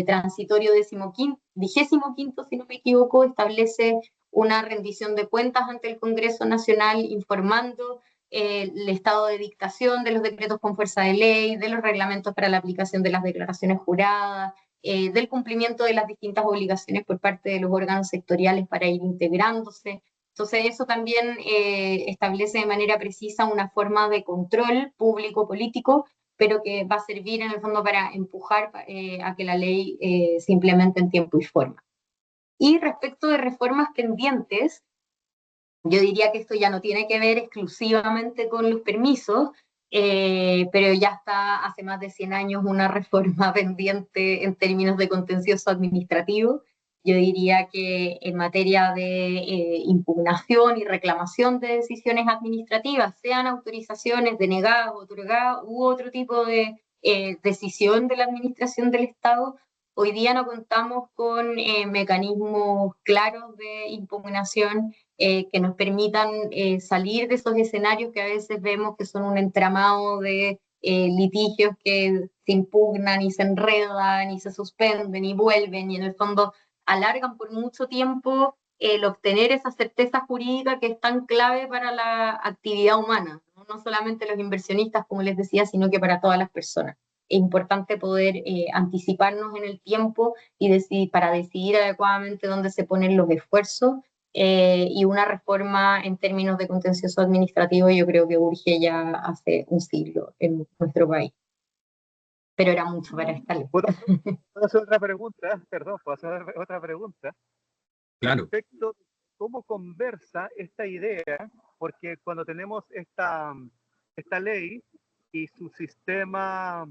transitorio 25º, si no me equivoco, establece una rendición de cuentas ante el Congreso Nacional informando el estado de dictación de los decretos con fuerza de ley, de los reglamentos para la aplicación de las declaraciones juradas, del cumplimiento de las distintas obligaciones por parte de los órganos sectoriales para ir integrándose. Entonces eso también establece de manera precisa una forma de control público-político, pero que va a servir en el fondo para empujar a que la ley se implemente en tiempo y forma. Y respecto de reformas pendientes, yo diría que esto ya no tiene que ver exclusivamente con los permisos, pero ya está hace más de 100 años una reforma pendiente en términos de contencioso administrativo. Yo diría que en materia de impugnación y reclamación de decisiones administrativas, sean autorizaciones denegadas, otorgadas u otro tipo de decisión de la administración del Estado, hoy día no contamos con mecanismos claros de impugnación que nos permitan salir de esos escenarios que a veces vemos que son un entramado de litigios que se impugnan y se enredan y se suspenden y vuelven y en el fondo alargan por mucho tiempo el obtener esa certeza jurídica que es tan clave para la actividad humana, no solamente los inversionistas, como les decía, sino que para todas las personas. Es importante poder anticiparnos en el tiempo y para decidir adecuadamente dónde se ponen los esfuerzos, y una reforma en términos de contencioso administrativo yo creo que urge ya hace un siglo en nuestro país. Pero era mucho para esta ley. ¿Puedo hacer otra pregunta? Perdón, ¿puedo hacer otra pregunta? Claro. Respecto a cómo conversa esta idea, porque cuando tenemos esta ley y su sistema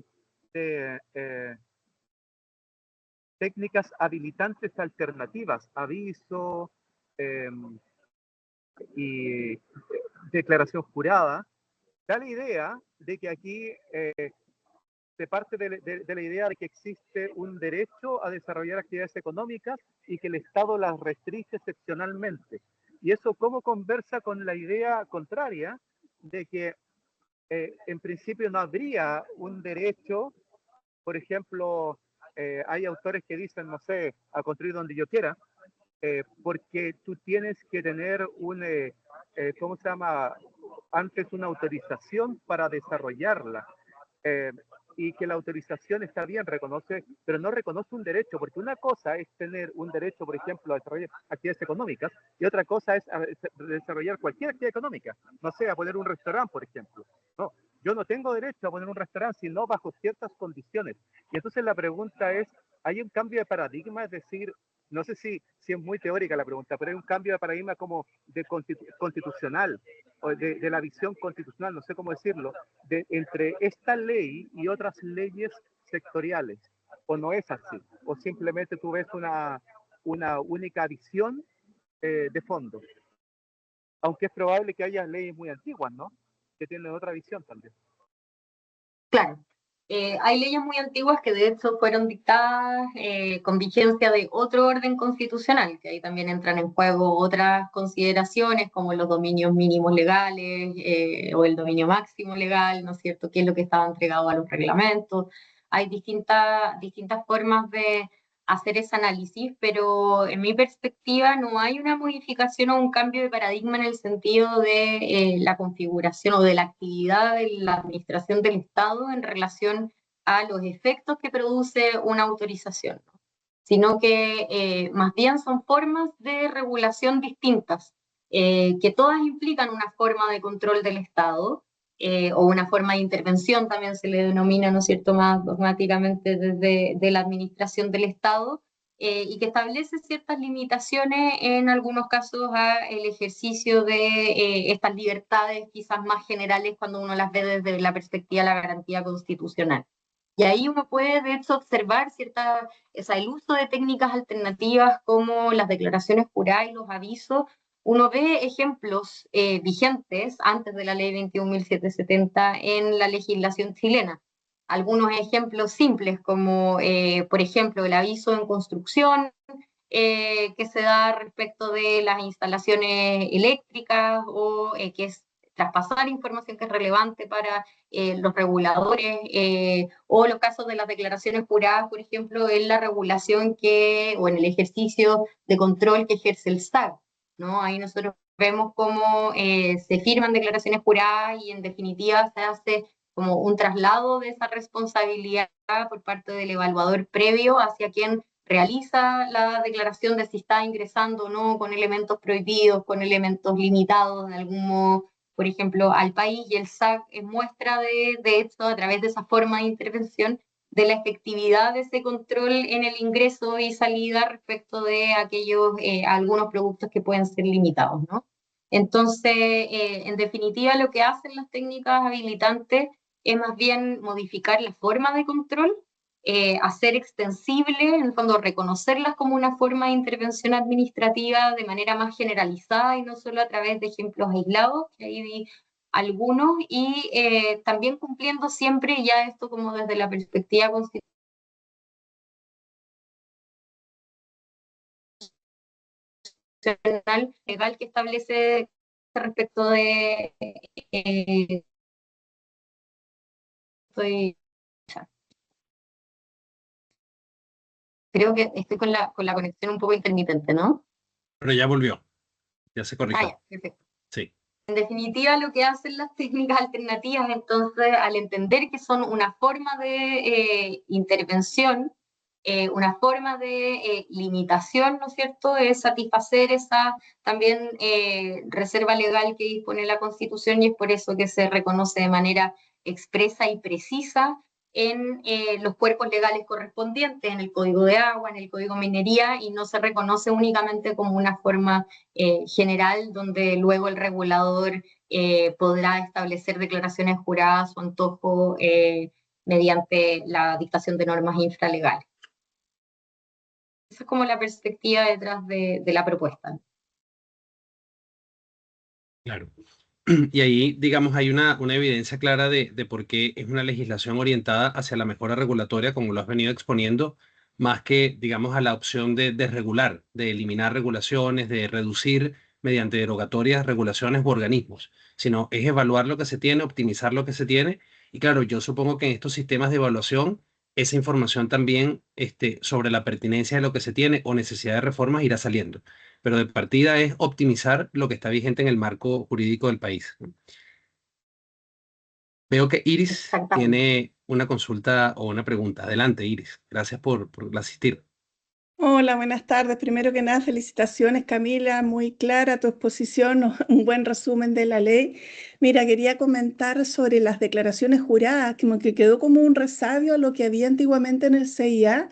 de técnicas habilitantes alternativas, aviso y declaración jurada, da la idea de que aquí se parte de la idea de que existe un derecho a desarrollar actividades económicas y que el Estado las restringe excepcionalmente. Y eso cómo conversa con la idea contraria de que en principio no habría un derecho, por ejemplo, hay autores que dicen, no sé, a construir donde yo quiera, porque tú tienes que tener ¿cómo se llama? Antes una autorización para desarrollarla. Eh, y que la autorización está bien, reconoce, pero no reconoce un derecho, porque una cosa es tener un derecho, por ejemplo, a desarrollar actividades económicas, y otra cosa es desarrollar cualquier actividad económica, no sé, a poner un restaurante, por ejemplo. No, yo no tengo derecho a poner un restaurante, sino bajo ciertas condiciones. Y entonces la pregunta es, ¿hay un cambio de paradigma? Es decir, no sé si es muy teórica la pregunta, pero hay un cambio de paradigma como de constitucional, o de la visión constitucional, no sé cómo decirlo, entre esta ley y otras leyes sectoriales, o no es así, o simplemente tú ves una única visión de fondo, aunque es probable que haya leyes muy antiguas, ¿no? Que tienen otra visión también. Claro. Hay leyes muy antiguas que de hecho fueron dictadas con vigencia de otro orden constitucional, que ahí también entran en juego otras consideraciones como los dominios mínimos legales o el dominio máximo legal, ¿no es cierto?, qué es lo que estaba entregado a los reglamentos. Hay distintas formas de hacer ese análisis, pero en mi perspectiva no hay una modificación o un cambio de paradigma en el sentido de la configuración o de la actividad de la administración del Estado en relación a los efectos que produce una autorización, ¿no? Sino que más bien son formas de regulación distintas, que todas implican una forma de control del Estado, o una forma de intervención, también se le denomina, ¿no es cierto?, más dogmáticamente desde de la administración del Estado, y que establece ciertas limitaciones en algunos casos a el ejercicio de estas libertades quizás más generales cuando uno las ve desde la perspectiva de la garantía constitucional. Y ahí uno puede, de hecho, observar el uso de técnicas alternativas como las declaraciones juradas y los avisos. Uno ve ejemplos vigentes antes de la ley 21.770 en la legislación chilena. Algunos ejemplos simples como, por ejemplo, el aviso en construcción que se da respecto de las instalaciones eléctricas o que es traspasar información que es relevante para los reguladores o los casos de las declaraciones juradas, por ejemplo, en la regulación o en el ejercicio de control que ejerce el SAC, ¿no? Ahí nosotros vemos cómo se firman declaraciones juradas y en definitiva se hace como un traslado de esa responsabilidad por parte del evaluador previo hacia quien realiza la declaración de si está ingresando o no con elementos prohibidos, con elementos limitados de algún modo, por ejemplo, al país, y el SAC es muestra de hecho, a través de esa forma de intervención, de la efectividad de ese control en el ingreso y salida respecto de algunos productos que pueden ser limitados, ¿no? Entonces, en definitiva, lo que hacen las técnicas habilitantes es más bien modificar la forma de control, hacer extensible, en el fondo reconocerlas como una forma de intervención administrativa de manera más generalizada y no solo a través de ejemplos aislados, que ahí vi algunos, y también cumpliendo siempre ya esto como desde la perspectiva constitucional legal que establece respecto de estoy, creo que estoy con la conexión un poco intermitente, ¿no? Pero ya volvió, ya se Ah, corrigió. ya, perfecto. Sí. En definitiva, lo que hacen las técnicas alternativas, entonces, al entender que son una forma de intervención, una forma de limitación, ¿no es cierto?, es satisfacer esa también reserva legal que dispone la Constitución, y es por eso que se reconoce de manera expresa y precisa en los cuerpos legales correspondientes, en el Código de Agua, en el Código de Minería, y no se reconoce únicamente como una forma general donde luego el regulador podrá establecer declaraciones juradas a su antojo mediante la dictación de normas infralegales. Esa es como la perspectiva detrás de la propuesta. Claro. Y ahí, digamos, hay una evidencia clara de por qué es una legislación orientada hacia la mejora regulatoria, como lo has venido exponiendo, más que, digamos, a la opción de regular, de eliminar regulaciones, de reducir mediante derogatorias regulaciones u organismos, sino es evaluar lo que se tiene, optimizar lo que se tiene. Y claro, yo supongo que en estos sistemas de evaluación, esa información también sobre la pertinencia de lo que se tiene o necesidad de reformas irá saliendo, pero de partida es optimizar lo que está vigente en el marco jurídico del país. Veo que Iris Exactamente. tiene una consulta o una pregunta. Adelante, Iris. Gracias por asistir. Hola, buenas tardes. Primero que nada, felicitaciones, Camila. Muy clara tu exposición, un buen resumen de la ley. Mira, quería comentar sobre las declaraciones juradas, como que quedó como un resabio a lo que había antiguamente en el CIA,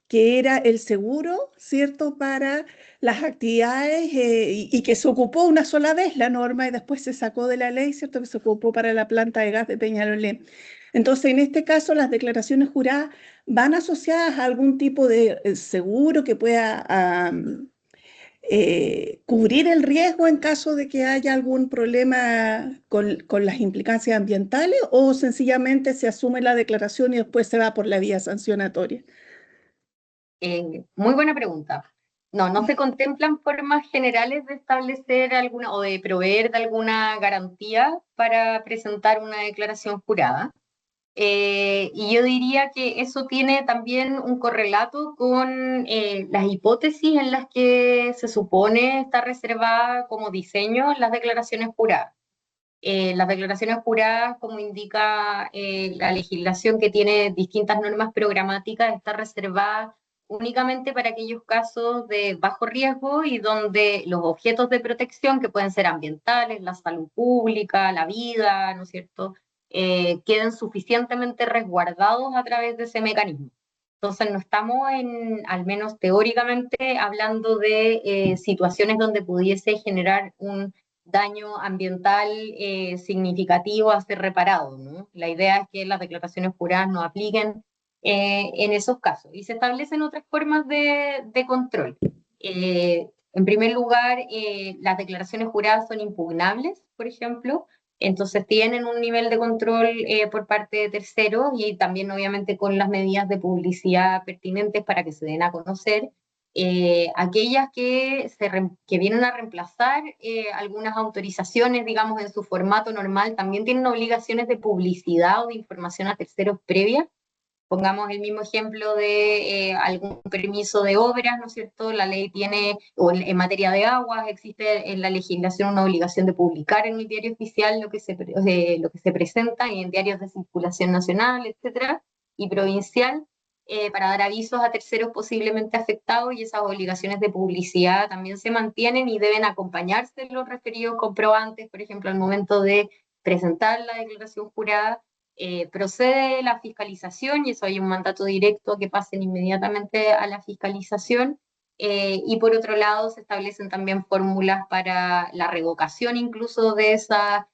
que era el seguro, ¿cierto?, para las actividades y que se ocupó una sola vez la norma y después se sacó de la ley, ¿cierto?, que se ocupó para la planta de gas de Peñalolén. Entonces, en este caso, las declaraciones juradas van asociadas a algún tipo de seguro que pueda cubrir el riesgo en caso de que haya algún problema con las implicancias ambientales, o sencillamente se asume la declaración y después se va por la vía sancionatoria. Muy buena pregunta. No, no se contemplan formas generales de establecer alguna o de proveer de alguna garantía para presentar una declaración jurada. Y yo diría que eso tiene también un correlato con las hipótesis en las que se supone está reservada como diseño las declaraciones juradas. Las declaraciones juradas, como indica la legislación que tiene distintas normas programáticas, está reservada únicamente para aquellos casos de bajo riesgo y donde los objetos de protección, que pueden ser ambientales, la salud pública, la vida, ¿no es cierto?, queden suficientemente resguardados a través de ese mecanismo. Entonces, no estamos, al menos teóricamente, hablando de situaciones donde pudiese generar un daño ambiental significativo a ser reparado, ¿no? La idea es que las declaraciones juradas no apliquen en esos casos. Y se establecen otras formas de control. En primer lugar, las declaraciones juradas son impugnables, por ejemplo, entonces tienen un nivel de control por parte de terceros y también obviamente con las medidas de publicidad pertinentes para que se den a conocer. Aquellas que vienen a reemplazar algunas autorizaciones, digamos, en su formato normal, también tienen obligaciones de publicidad o de información a terceros previa. Pongamos el mismo ejemplo de algún permiso de obras, ¿no es cierto? La ley tiene, o en materia de aguas, existe en la legislación una obligación de publicar en el diario oficial lo que se presenta en diarios de circulación nacional, etcétera, y provincial, para dar avisos a terceros posiblemente afectados, y esas obligaciones de publicidad también se mantienen y deben acompañarse de los referidos comprobantes, por ejemplo, al momento de presentar la declaración jurada. Procede la fiscalización, y eso hay un mandato directo que pasen inmediatamente a la fiscalización, y por otro lado se establecen también fórmulas para la revocación incluso de esa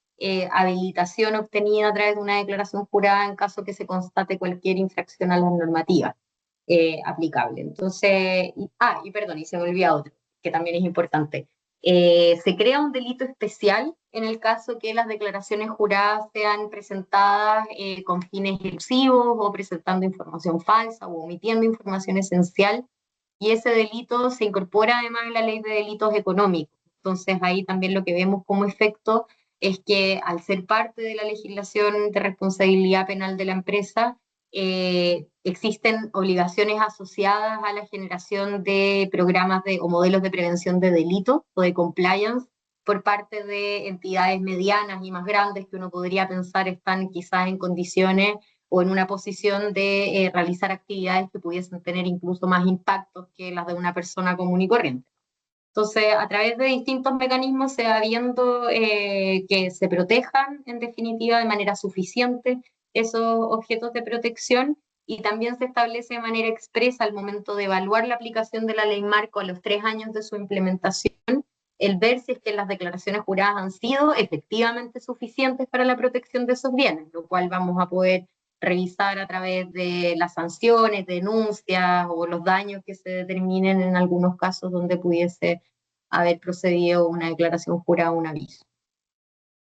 habilitación obtenida a través de una declaración jurada en caso que se constate cualquier infracción a las normativas aplicables. Entonces, y perdón, y se me olvida otro, que también es importante. Se crea un delito especial en el caso que las declaraciones juradas sean presentadas con fines elusivos o presentando información falsa o omitiendo información esencial, y ese delito se incorpora además en la ley de delitos económicos. Entonces ahí también lo que vemos como efecto es que al ser parte de la legislación de responsabilidad penal de la empresa, existen obligaciones asociadas a la generación de programas o modelos de prevención de delito o de compliance por parte de entidades medianas y más grandes que uno podría pensar están quizás en condiciones o en una posición de realizar actividades que pudiesen tener incluso más impactos que las de una persona común y corriente. Entonces, a través de distintos mecanismos se va viendo que se protejan, en definitiva, de manera suficiente esos objetos de protección, y también se establece de manera expresa al momento de evaluar la aplicación de la ley marco a los 3 años de su implementación, el ver si es que las declaraciones juradas han sido efectivamente suficientes para la protección de esos bienes, lo cual vamos a poder revisar a través de las sanciones, denuncias o los daños que se determinen en algunos casos donde pudiese haber procedido una declaración jurada o un aviso.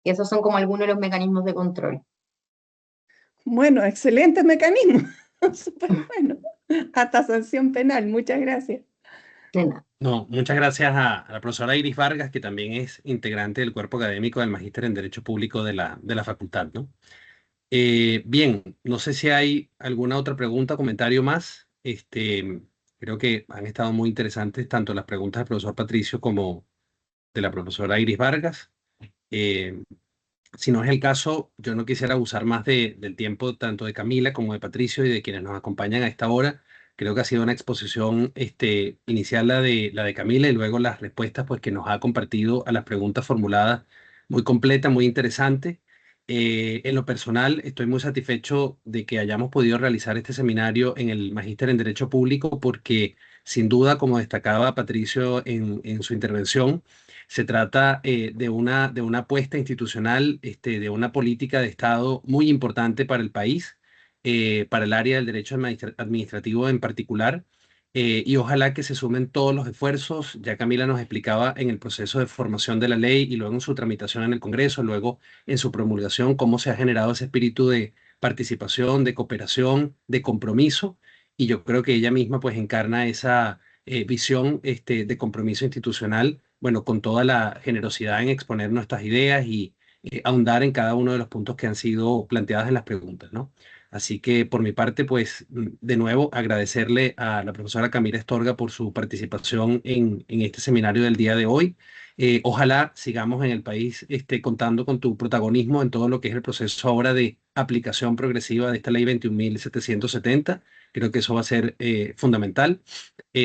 Y esos son como algunos de los mecanismos de control. Bueno, excelente mecanismo, súper bueno. Hasta sanción penal, muchas gracias. De nada. No, muchas gracias a la profesora Iris Vargas, que también es integrante del cuerpo académico del Magíster en Derecho Público de la facultad, ¿no? Bien, no sé si hay alguna otra pregunta o comentario más. Creo que han estado muy interesantes tanto las preguntas del profesor Patricio como de la profesora Iris Vargas. Eh, si no es el caso, yo no quisiera abusar más del tiempo tanto de Camila como de Patricio y de quienes nos acompañan a esta hora. Creo que ha sido una exposición inicial la de Camila y luego las respuestas pues, que nos ha compartido a las preguntas formuladas, muy completa, muy interesante. En lo personal, estoy muy satisfecho de que hayamos podido realizar este seminario en el Magíster en Derecho Público porque, sin duda, como destacaba Patricio en su intervención, se trata de una apuesta institucional, de una política de Estado muy importante para el país, para el área del derecho administrativo en particular, y ojalá que se sumen todos los esfuerzos. Ya Camila nos explicaba en el proceso de formación de la ley y luego en su tramitación en el Congreso, luego en su promulgación, cómo se ha generado ese espíritu de participación, de cooperación, de compromiso, y yo creo que ella misma pues encarna esa visión de compromiso institucional, bueno, con toda la generosidad en exponer nuestras ideas y ahondar en cada uno de los puntos que han sido planteados en las preguntas, ¿no? Así que por mi parte, pues de nuevo agradecerle a la profesora Camila Estorga por su participación en este seminario del día de hoy. Ojalá sigamos en el país contando con tu protagonismo en todo lo que es el proceso ahora de aplicación progresiva de esta ley 21.770. Creo que eso va a ser fundamental.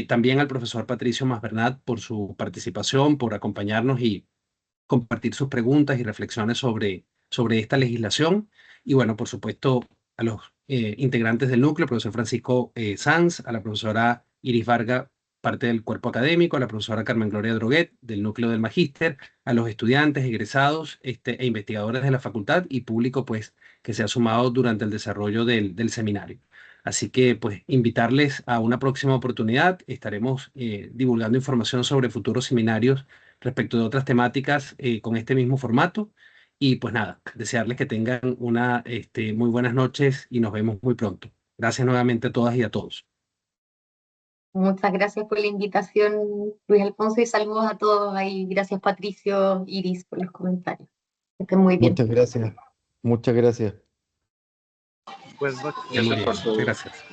También al profesor Patricio Masbernat por su participación, por acompañarnos y compartir sus preguntas y reflexiones sobre esta legislación. Y bueno, por supuesto, a los integrantes del núcleo, el profesor Francisco Sanz, a la profesora Iris Varga, parte del cuerpo académico, a la profesora Carmen Gloria Droguet, del núcleo del Magíster, a los estudiantes, egresados e investigadores de la facultad y público, pues, que se ha sumado durante el desarrollo del seminario. Así que, pues, invitarles a una próxima oportunidad. Estaremos divulgando información sobre futuros seminarios respecto de otras temáticas con este mismo formato. Y pues nada, desearles que tengan una muy buenas noches y nos vemos muy pronto. Gracias nuevamente a todas y a todos. Muchas gracias por la invitación, Luis Alfonso, y saludos a todos ahí. Gracias, Patricio, Iris, por los comentarios. Que estén muy bien. Muchas gracias. Muchas gracias. Buenas noches. Muy bien, muchas gracias.